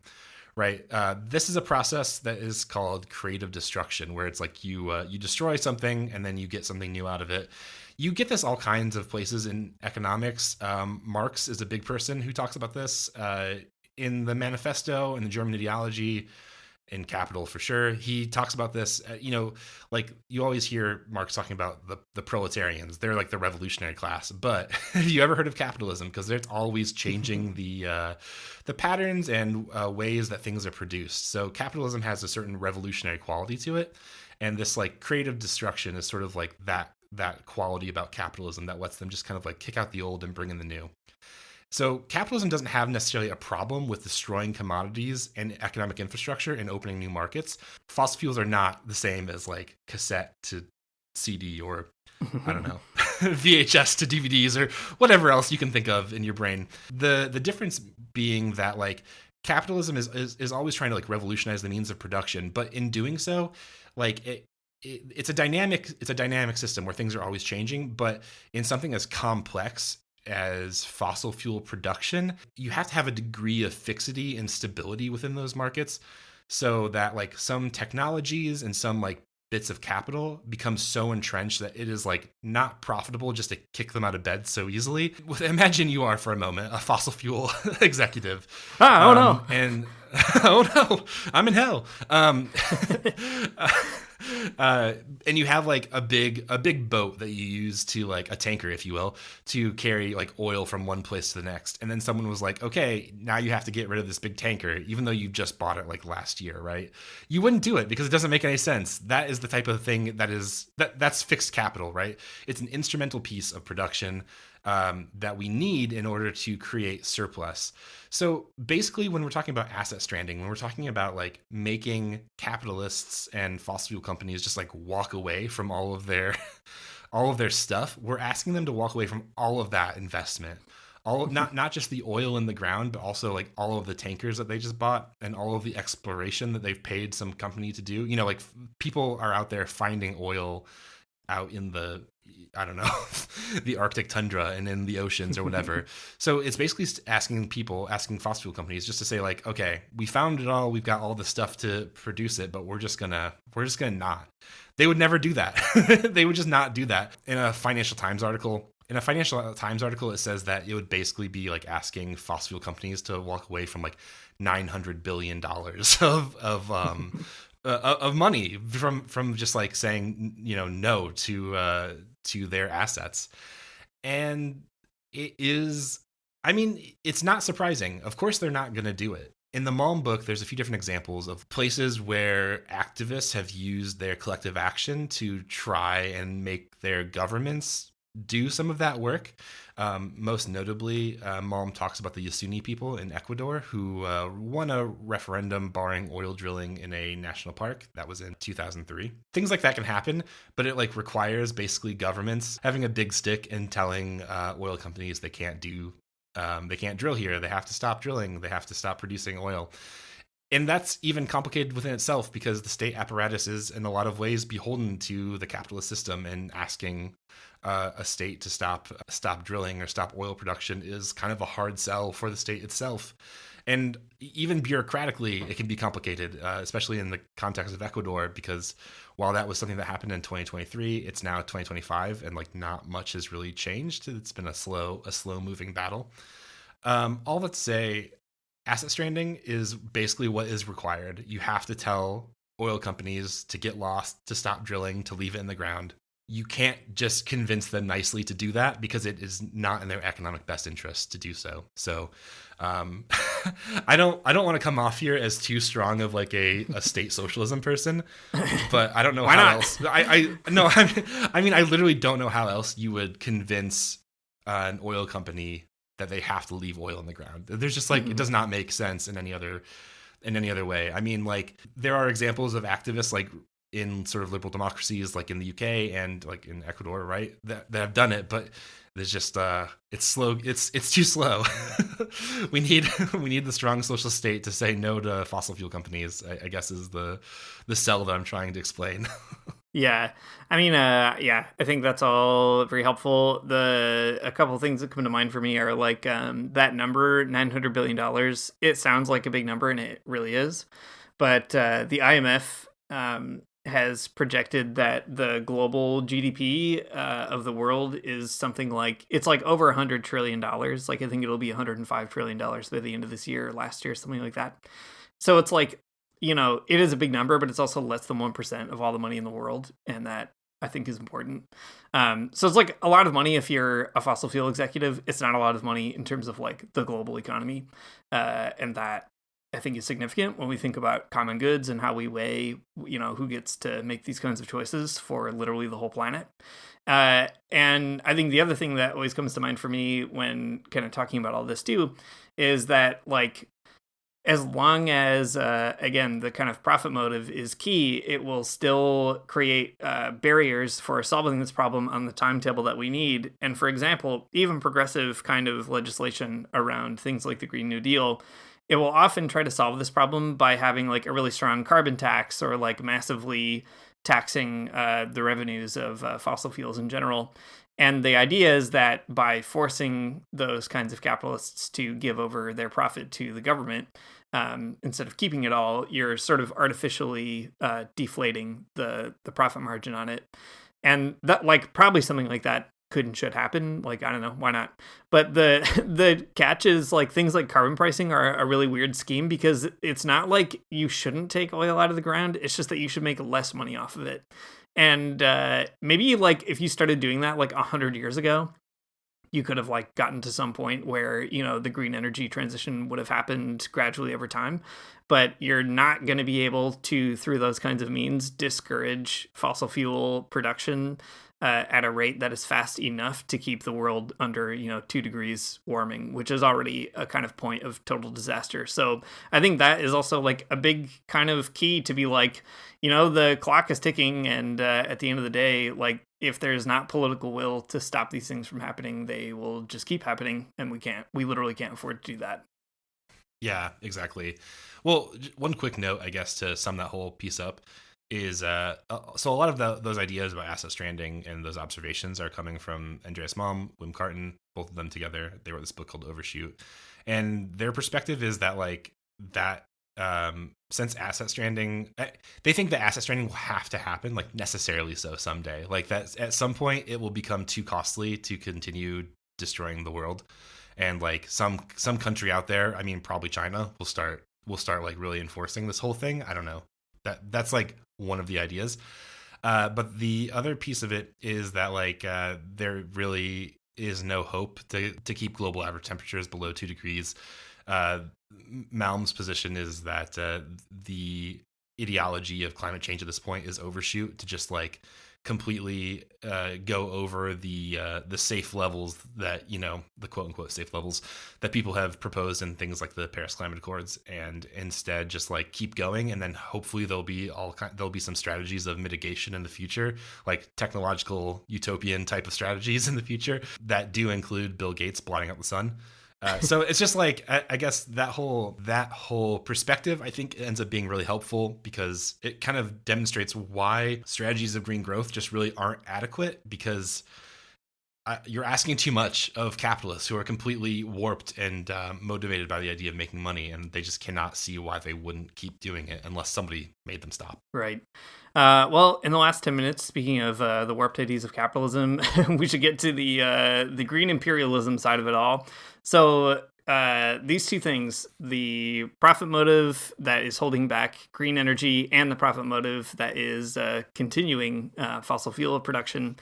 right? This is a process that is called creative destruction, where it's like you destroy something and then you get something new out of it. You get this all kinds of places in economics. Marx is a big person who talks about this in the Manifesto and the German Ideology. In Capital, for sure, he talks about this. Like you always hear Marx talking about the proletarians. They're like the revolutionary class. But have you ever heard of capitalism? Because they're always changing the patterns and ways that things are produced. So capitalism has a certain revolutionary quality to it, and this like creative destruction is sort of like that quality about capitalism that lets them just kind of like kick out the old and bring in the new. So capitalism doesn't have necessarily a problem with destroying commodities and economic infrastructure and opening new markets. Fossil fuels are not the same as like cassette to CD, or I don't know, VHS to DVDs, or whatever else you can think of in your brain. The difference being that like capitalism is always trying to like revolutionize the means of production, but in doing so, like it's a dynamic system where things are always changing. But in something as complex as fossil fuel production, you have to have a degree of fixity and stability within those markets, so that like some technologies and some like bits of capital become so entrenched that it is like not profitable just to kick them out of bed so easily. Imagine you are for a moment a fossil fuel executive. Oh no. And oh no, I'm in hell. And you have like a big boat that you use to like a tanker, if you will, to carry like oil from one place to the next. And then someone was like, okay, now you have to get rid of this big tanker, even though you just bought it like last year, right? You wouldn't do it because it doesn't make any sense. That is the type of thing that's fixed capital, right? It's an instrumental piece of production that we need in order to create surplus. So basically, when we're talking about asset stranding, when we're talking about like making capitalists and fossil fuel companies just like walk away from all of their stuff, we're asking them to walk away from all of that investment. Not just the oil in the ground, but also like all of the tankers that they just bought and all of the exploration that they've paid some company to do. Like people are out there finding oil out in the, I don't know, the Arctic tundra and in the oceans or whatever. So it's basically asking fossil fuel companies just to say like, okay, we found it all, we've got all the stuff to produce it, but we're just gonna not. They would never do that. They would just not do that. In a Financial Times article, it says that it would basically be like asking fossil fuel companies to walk away from like $900 billion of of money from just like saying no to their assets. And it is, I mean, it's not surprising. Of course, they're not going to do it. In the Malm book, there's a few different examples of places where activists have used their collective action to try and make their governments do some of that work. Most notably, Malm talks about the Yasuni people in Ecuador who won a referendum barring oil drilling in a national park. That was in 2003. Things like that can happen, but it like requires basically governments having a big stick and telling oil companies they can't drill here. They have to stop drilling. They have to stop producing oil. And that's even complicated within itself because the state apparatus is in a lot of ways beholden to the capitalist system, and asking a state to stop drilling or stop oil production is kind of a hard sell for the state itself. And even bureaucratically, it can be complicated, especially in the context of Ecuador, because while that was something that happened in 2023, it's now 2025, and like not much has really changed. It's been a slow moving battle. All that to say, asset stranding is basically what is required. You have to tell oil companies to get lost, to stop drilling, to leave it in the ground. You can't just convince them nicely to do that because it is not in their economic best interest to do so. So I don't want to come off here as too strong of like a state socialism person, but I don't know how else. I mean, I literally don't know how else you would convince an oil company that they have to leave oil in the ground. There's just like, it does not make sense in any other way. I mean, like there are examples of activists like in sort of liberal democracies like in the UK and like in Ecuador, right, that have done it, but there's just it's slow. It's too slow. we need the strong social state to say no to fossil fuel companies, I guess is the sell that I'm trying to explain. Yeah. I mean, I think that's all very helpful. A couple of things that come to mind for me are like that number, $900 billion. It sounds like a big number, and it really is. But the IMF has projected that the global GDP of the world is something like, it's like over $100 trillion. Like I think it'll be $105 trillion by the end of this year, or last year, something like that. So it's like, it is a big number, but it's also less than 1% of all the money in the world. And that I think is important. So it's like a lot of money if you're a fossil fuel executive. It's not a lot of money in terms of like the global economy. And that I think is significant when we think about common goods and how we weigh, who gets to make these kinds of choices for literally the whole planet. And I think the other thing that always comes to mind for me when kind of talking about all this too, is that like, as long as, again, the kind of profit motive is key, it will still create barriers for solving this problem on the timetable that we need. And for example, even progressive kind of legislation around things like the Green New Deal, it will often try to solve this problem by having like a really strong carbon tax, or like massively taxing the revenues of fossil fuels in general. And the idea is that by forcing those kinds of capitalists to give over their profit to the government, instead of keeping it all, you're sort of artificially deflating the profit margin on it. And that, like, probably something like that could and should happen. Like, I don't know, why not? But the catch is like things like carbon pricing are a really weird scheme, because it's not like you shouldn't take oil out of the ground. It's just that you should make less money off of it. And maybe like if you started doing that like 100 years ago, you could have like gotten to some point where, the green energy transition would have happened gradually over time. But you're not going to be able to, through those kinds of means, discourage fossil fuel production at a rate that is fast enough to keep the world under, 2 degrees warming, which is already a kind of point of total disaster. So I think that is also like a big kind of key to be like, the clock is ticking. And at the end of the day, like if there's not political will to stop these things from happening, they will just keep happening. And we literally can't afford to do that. Yeah, exactly. Well, one quick note, I guess, to sum that whole piece up is so a lot of those ideas about asset stranding and those observations are coming from Andreas Malm, Wim Carton, both of them together. They wrote this book called Overshoot, and their perspective is that like that since asset stranding, they think that asset stranding will have to happen, like necessarily so someday, like that at some point it will become too costly to continue destroying the world, and like some country out there, I mean probably China, will start like really enforcing this whole thing. I don't know. That's like one of the ideas. But the other piece of it is that like there really is no hope to keep global average temperatures below 2 degrees. Malm's position is that the ideology of climate change at this point is overshoot, to just like completely go over the safe levels that, the quote unquote safe levels that people have proposed in things like the Paris Climate Accords, and instead just like keep going. And then hopefully there'll be some strategies of mitigation in the future, like technological utopian type of strategies in the future that do include Bill Gates blotting out the sun. So it's just like, I guess that whole perspective, I think, ends up being really helpful, because it kind of demonstrates why strategies of green growth just really aren't adequate, because you're asking too much of capitalists who are completely warped and motivated by the idea of making money, and they just cannot see why they wouldn't keep doing it unless somebody made them stop. Right. Well, in the last 10 minutes, speaking of the warped ideas of capitalism, we should get to the green imperialism side of it all. So these two things, the profit motive that is holding back green energy and the profit motive that is continuing fossil fuel production,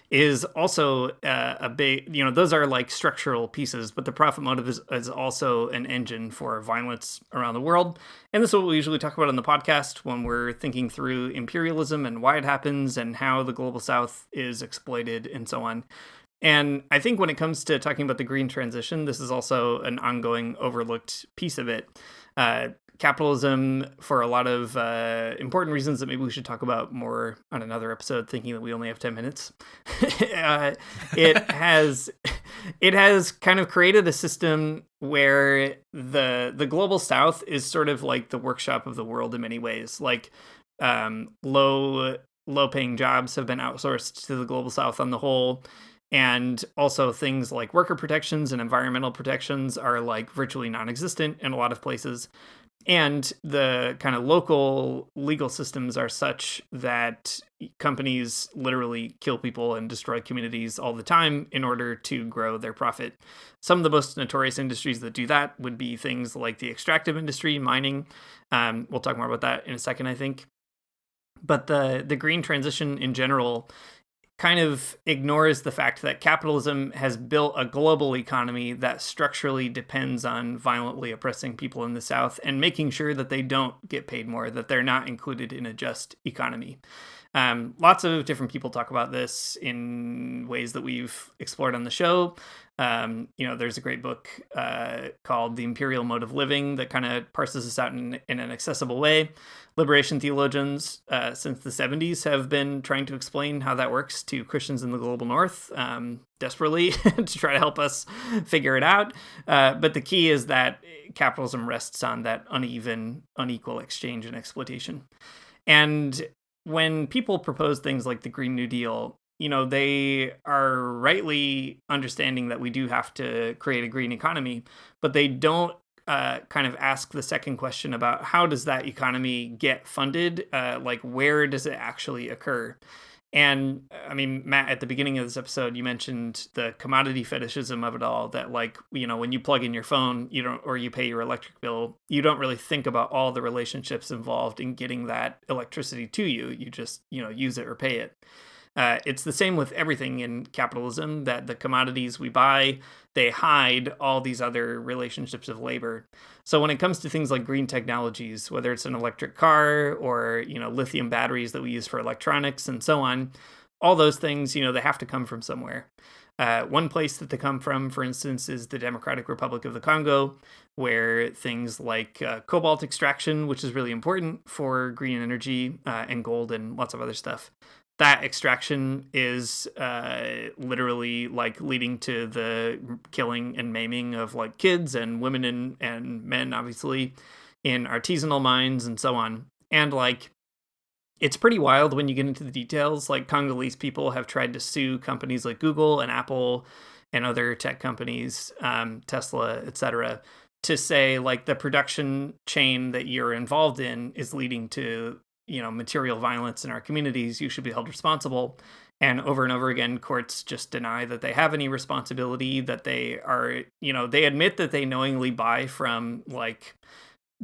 is also a big, those are like structural pieces, but the profit motive is also an engine for violence around the world. And this is what we usually talk about on the podcast when we're thinking through imperialism and why it happens and how the global south is exploited and so on. And I think when it comes to talking about the green transition, this is also an ongoing overlooked piece of it. Capitalism, for a lot of important reasons that maybe we should talk about more on another episode, thinking that we only have 10 minutes, it has kind of created a system where the global south is sort of like the workshop of the world in many ways. Like low paying jobs have been outsourced to the global south on the whole. And also things like worker protections and environmental protections are like virtually non-existent in a lot of places. And the kind of local legal systems are such that companies literally kill people and destroy communities all the time in order to grow their profit. Some of the most notorious industries that do that would be things like the extractive industry, mining. We'll talk more about that in a second, I think. But the green transition in general kind of ignores the fact that capitalism has built a global economy that structurally depends on violently oppressing people in the South and making sure that they don't get paid more, that they're not included in a just economy. Lots of different people talk about this in ways that we've explored on the show. There's a great book called The Imperial Mode of Living that kind of parses this out in an accessible way. Liberation theologians since the 70s have been trying to explain how that works to Christians in the global north, desperately to try to help us figure it out. But the key is that capitalism rests on that unequal exchange and exploitation. And when people propose things like the Green New Deal, they are rightly understanding that we do have to create a green economy, but they don't kind of ask the second question about how does that economy get funded? Like, where does it actually occur? And I mean, Matt, at the beginning of this episode, you mentioned the commodity fetishism of it all, that like, when you plug in your phone, or you pay your electric bill, you don't really think about all the relationships involved in getting that electricity to you. You just, use it or pay it. It's the same with everything in capitalism, that the commodities we buy, they hide all these other relationships of labor. So when it comes to things like green technologies, whether it's an electric car or, lithium batteries that we use for electronics and so on, all those things, they have to come from somewhere. One place that they come from, for instance, is the Democratic Republic of the Congo, where things like cobalt extraction, which is really important for green energy, and gold and lots of other stuff. That extraction is literally like leading to the killing and maiming of like kids and women and men, obviously, in artisanal mines and so on. And like, it's pretty wild when you get into the details. Like, Congolese people have tried to sue companies like Google and Apple and other tech companies, Tesla, etc., to say like the production chain that you're involved in is leading to material violence in our communities. You should be held responsible. And over again, courts just deny that they have any responsibility, that they are, they admit that they knowingly buy from like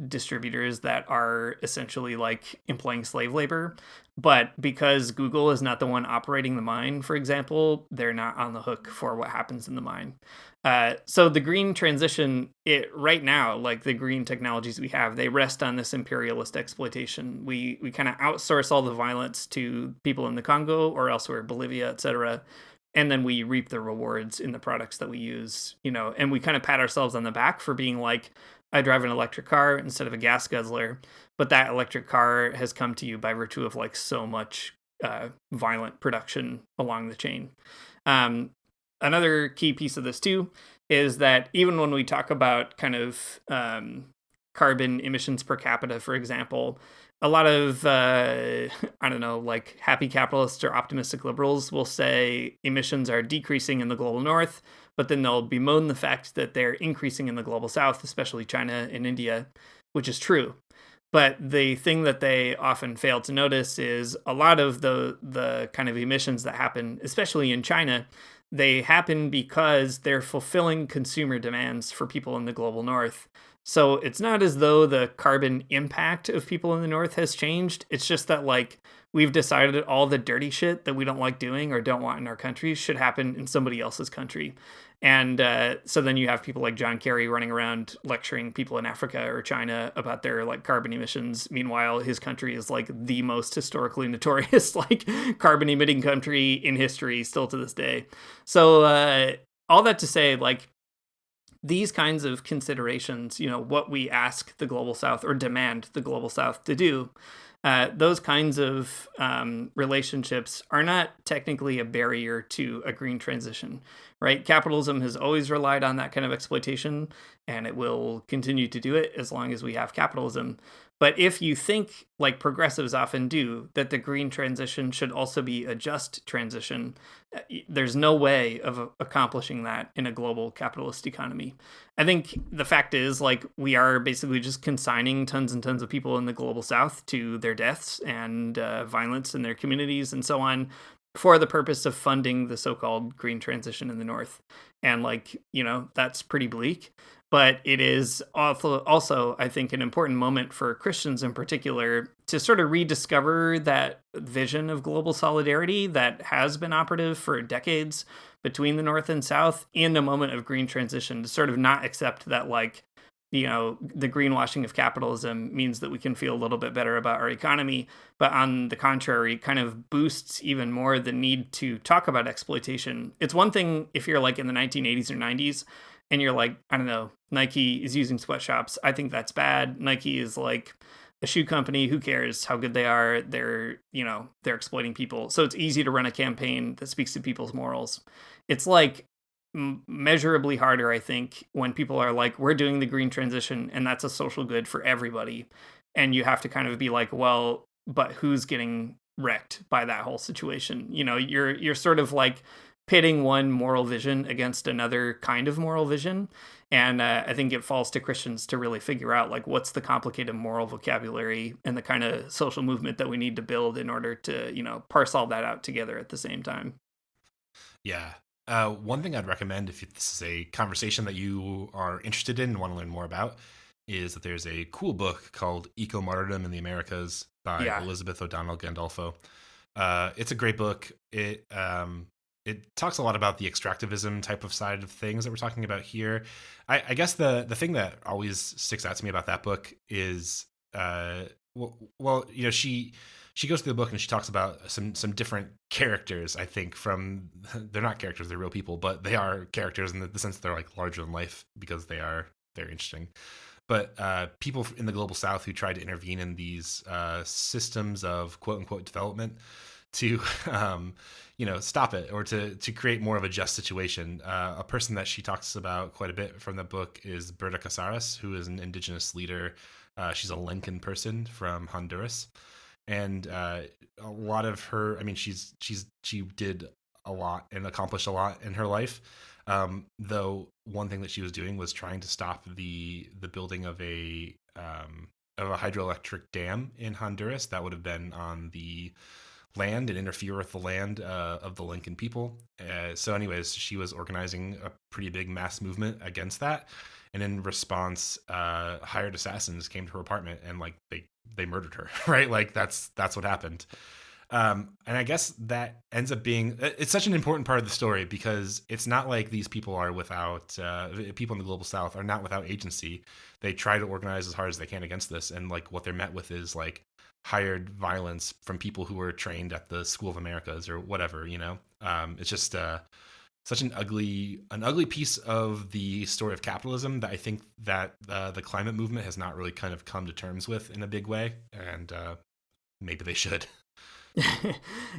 distributors that are essentially like employing slave labor. But because Google is not the one operating the mine, for example, they're not on the hook for what happens in the mine. So the green transition, right now, like the green technologies we have, they rest on this imperialist exploitation. We kind of outsource all the violence to people in the Congo or elsewhere, Bolivia, etc., and then we reap the rewards in the products that we use, and we kind of pat ourselves on the back for being like, I drive an electric car instead of a gas guzzler, but that electric car has come to you by virtue of like so much violent production along the chain. Another key piece of this too is that even when we talk about kind of carbon emissions per capita, for example, a lot of, I don't know, like happy capitalists or optimistic liberals will say emissions are decreasing in the global north, but then they'll bemoan the fact that they're increasing in the global south, especially China and India, which is true. But the thing that they often fail to notice is a lot of the kind of emissions that happen, especially in China, they happen because they're fulfilling consumer demands for people in the global north. So it's not as though the carbon impact of people in the north has changed. It's just that like we've decided that all the dirty shit that we don't like doing or don't want in our country should happen in somebody else's country. And so then you have people like John Kerry running around lecturing people in Africa or China about their like carbon emissions. Meanwhile, his country is like the most historically notorious like carbon emitting country in history still to this day. So all that to say, like, these kinds of considerations, what we ask the global south or demand the global south to do, those kinds of relationships are not technically a barrier to a green transition, right? Capitalism has always relied on that kind of exploitation, and it will continue to do it as long as we have capitalism. But if you think, like progressives often do, that the green transition should also be a just transition, there's no way of accomplishing that in a global capitalist economy. I think the fact is, like, we are basically just consigning tons and tons of people in the global south to their deaths and violence in their communities and so on for the purpose of funding the so-called green transition in the north. And like, that's pretty bleak. But it is also, I think, an important moment for Christians in particular to sort of rediscover that vision of global solidarity that has been operative for decades between the North and South in a moment of green transition, to sort of not accept that, like, the greenwashing of capitalism means that we can feel a little bit better about our economy, but on the contrary, kind of boosts even more the need to talk about exploitation. It's one thing if you're like in the 1980s or 90s, and you're like, I don't know, Nike is using sweatshops. I think that's bad. Nike is like a shoe company. Who cares how good they are? They're exploiting people. So it's easy to run a campaign that speaks to people's morals. It's like measurably harder, I think, when people are like, we're doing the green transition and that's a social good for everybody. And you have to kind of be like, well, but who's getting wrecked by that whole situation? You're sort of like pitting one moral vision against another kind of moral vision. And I think it falls to Christians to really figure out, like, what's the complicated moral vocabulary and the kind of social movement that we need to build in order to, parse all that out together at the same time. Yeah. One thing I'd recommend, if this is a conversation that you are interested in and want to learn more about, is that there's a cool book called Eco-Martyrdom in the Americas by Elizabeth O'Donnell Gandolfo. It's a great book. It talks a lot about the extractivism type of side of things that we're talking about here. I guess the thing that always sticks out to me about that book is, she goes through the book and she talks about some different characters. I think they're not characters, they're real people, but they are characters in the sense that they're like larger than life because they are very interesting. But people in the global south who tried to intervene in these systems of quote unquote development to stop it or to create more of a just situation. A person that she talks about quite a bit from the book is Berta Casares, who is an indigenous leader. She's a Lencan person from Honduras. And a lot of her, she did a lot and accomplished a lot in her life. Though one thing that she was doing was trying to stop the building of a hydroelectric dam in Honduras that would have been on the land and interfere with the land of the Lencan people. So anyways, she was organizing a pretty big mass movement against that. and in response, hired assassins came to her apartment and like they murdered her. Right, like that's what happened. And I guess that ends up being, it's such an important part of the story because it's not like these people are without, people in the global south are not without agency. They try to organize as hard as they can against this. And like what they're met with is like hired violence from people who were trained at the School of Americas or whatever, you know. It's just such an ugly piece of the story of capitalism that I think that the climate movement has not really kind of come to terms with in a big way. And maybe they should.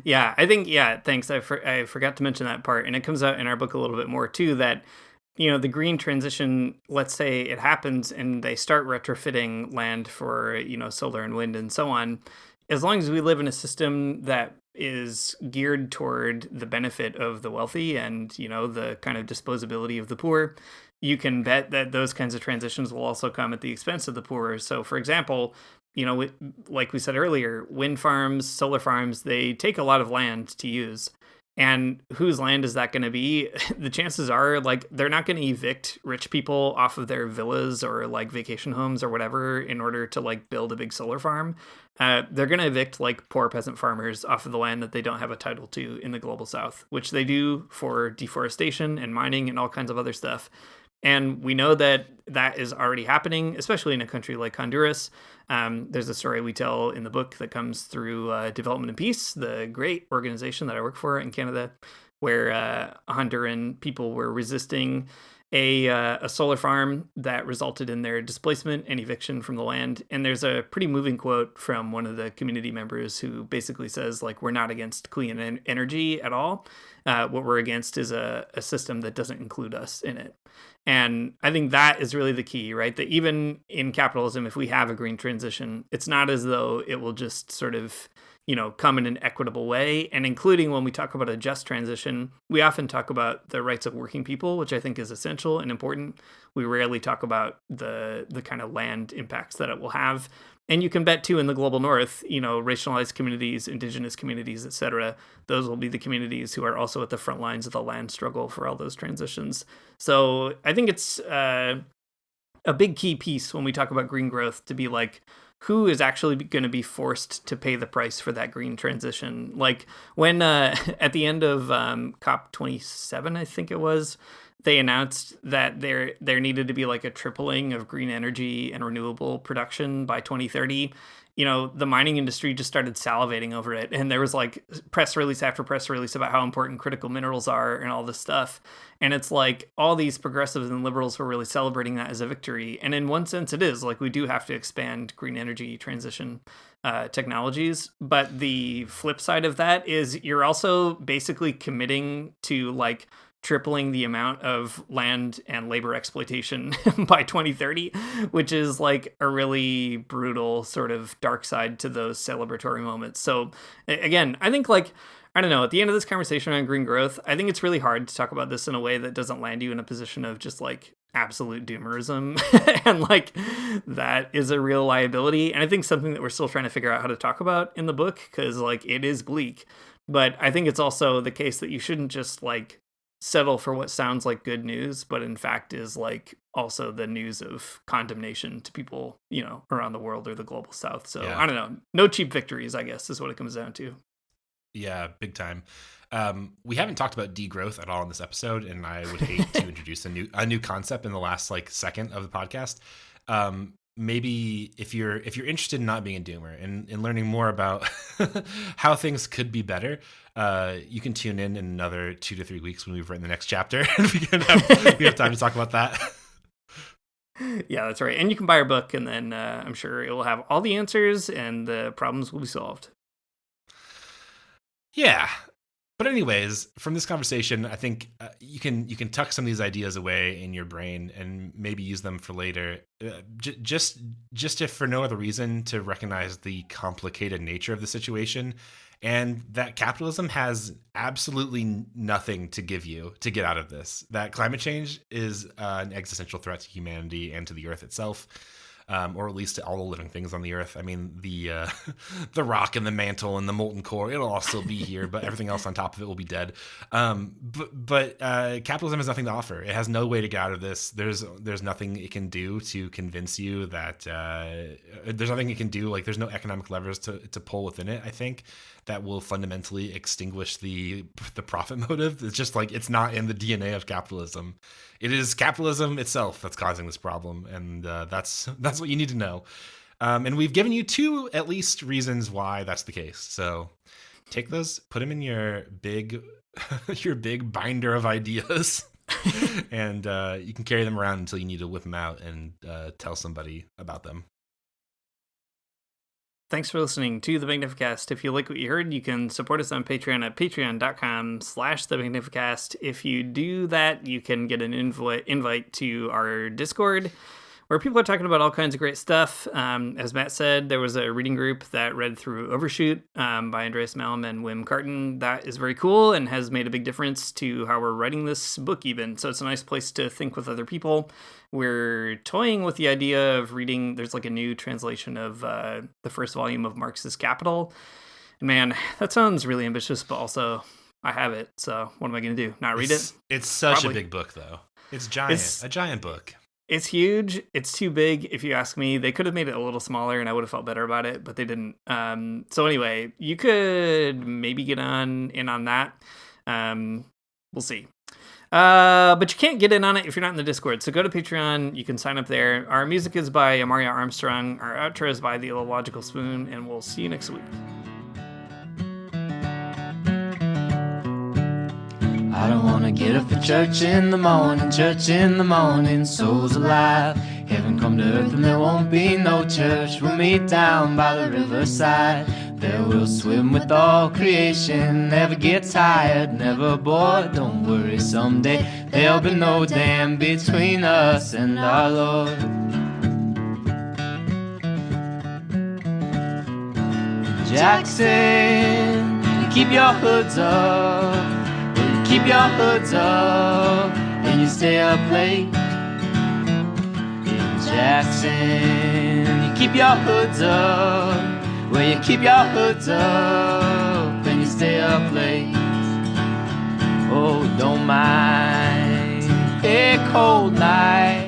Yeah, I think, yeah, thanks. I forgot to mention that part. And it comes out in our book a little bit more too, that, you know, the green transition, let's say it happens and they start retrofitting land for, you know, solar and wind and so on. As long as we live in a system that is geared toward the benefit of the wealthy and, you know, the kind of disposability of the poor, you can bet that those kinds of transitions will also come at the expense of the poor. So, for example, you know, like we said earlier, wind farms, solar farms, they take a lot of land to use. And whose land is that going to be? The chances are, like, they're not going to evict rich people off of their villas or like vacation homes or whatever in order to like build a big solar farm. They're going to evict like poor peasant farmers off of the land that they don't have a title to in the global south, which they do for deforestation and mining and all kinds of other stuff. And we know that that is already happening, especially in a country like Honduras. There's a story we tell in the book that comes through Development and Peace, the great organization that I work for in Canada, where Honduran people were resisting a solar farm that resulted in their displacement and eviction from the land. And there's a pretty moving quote from one of the community members who basically says, like, we're not against clean energy at all. What we're against is a system that doesn't include us in it. And I think that is really the key, right? That even in capitalism, if we have a green transition, it's not as though it will just sort of, you know, come in an equitable way. And including when we talk about a just transition, we often talk about the rights of working people, which I think is essential and important. We rarely talk about the kind of land impacts that it will have. And you can bet too, in the global north, you know, racialized communities, indigenous communities, etc., those will be the communities who are also at the front lines of the land struggle for all those transitions. So I think it's a big key piece when we talk about green growth to be like, who is actually going to be forced to pay the price for that green transition? Like when at the end of COP27, I think it was, they announced that there needed to be like a tripling of green energy and renewable production by 2030. You know, the mining industry just started salivating over it. And there was like press release after press release about how important critical minerals are and all this stuff. And it's like all these progressives and liberals were really celebrating that as a victory. And in one sense, it is. Like, we do have to expand green energy transition technologies. But the flip side of that is you're also basically committing to like tripling the amount of land and labor exploitation by 2030, which is like a really brutal sort of dark side to those celebratory moments. So again, I think like, I don't know, at the end of this conversation on green growth, I think it's really hard to talk about this in a way that doesn't land you in a position of just like absolute doomerism. And like, that is a real liability. And I think something that we're still trying to figure out how to talk about in the book, because like it is bleak. But I think it's also the case that you shouldn't just like settle for what sounds like good news, but in fact is like also the news of condemnation to people, you know, around the world or the global south. So yeah. I don't know, no cheap victories, I guess, is what it comes down to. Yeah, big time. We haven't talked about degrowth at all in this episode, and I would hate to introduce a new concept in the last like second of the podcast. Maybe if you're interested in not being a doomer and learning more about how things could be better, you can tune in another 2 to 3 weeks when we've written the next chapter, and we have time to talk about that. Yeah, that's right. And you can buy our book, and then I'm sure it will have all the answers, and the problems will be solved. Yeah. But anyways, from this conversation, I think you can tuck some of these ideas away in your brain and maybe use them for later, just if for no other reason to recognize the complicated nature of the situation, and that capitalism has absolutely nothing to give you to get out of this. That climate change is an existential threat to humanity and to the earth itself. or at least to all the living things on the earth. I mean, the the rock and the mantle and the molten core, it'll all still be here, but everything else on top of it will be dead. But capitalism has nothing to offer. It has no way to get out of this. There's nothing it can do to convince you that there's nothing it can do. Like, there's no economic levers to pull within it, I think, that will fundamentally extinguish the profit motive. It's just like, it's not in the DNA of capitalism. It is capitalism itself that's causing this problem, and that's what you need to know. And we've given you 2 at least reasons why that's the case. So take those, put them in your big binder of ideas, and you can carry them around until you need to whip them out and tell somebody about them. Thanks for listening to the Magnificast. If you like what you heard, you can support us on Patreon at patreon.com/themagnificast. If you do that, you can get an invite to our Discord, where people are talking about all kinds of great stuff. As Matt said, there was a reading group that read through Overshoot by Andreas Malm and Wim Carton. That is very cool and has made a big difference to how we're writing this book even. So it's a nice place to think with other people. We're toying with the idea of reading, there's like a new translation of the first volume of Marx's Capital. And man, that sounds really ambitious, but also I have it. So what am I going to do? Not read it? It's such a big book, though. It's giant. A giant book. It's huge. It's too big, if you ask me. They could have made it a little smaller, and I would have felt better about it, but they didn't. So anyway, you could maybe get in on that. We'll see. But you can't get in on it if you're not in the Discord. So go to Patreon. You can sign up there. Our music is by Amaria Armstrong. Our outro is by The Illogical Spoon, and we'll see you next week. I don't wanna get up for church in the morning, souls alive. Heaven come to earth and there won't be no church. We'll meet down by the riverside. There we'll swim with all creation. Never get tired, never bored. Don't worry, someday there'll be no dam between us and our Lord. Jackson, keep your hoods up. Keep your hoods up and you stay up late. In Jackson, you keep your hoods up. Well, you keep your hoods up and you stay up late. Oh, don't mind a cold night.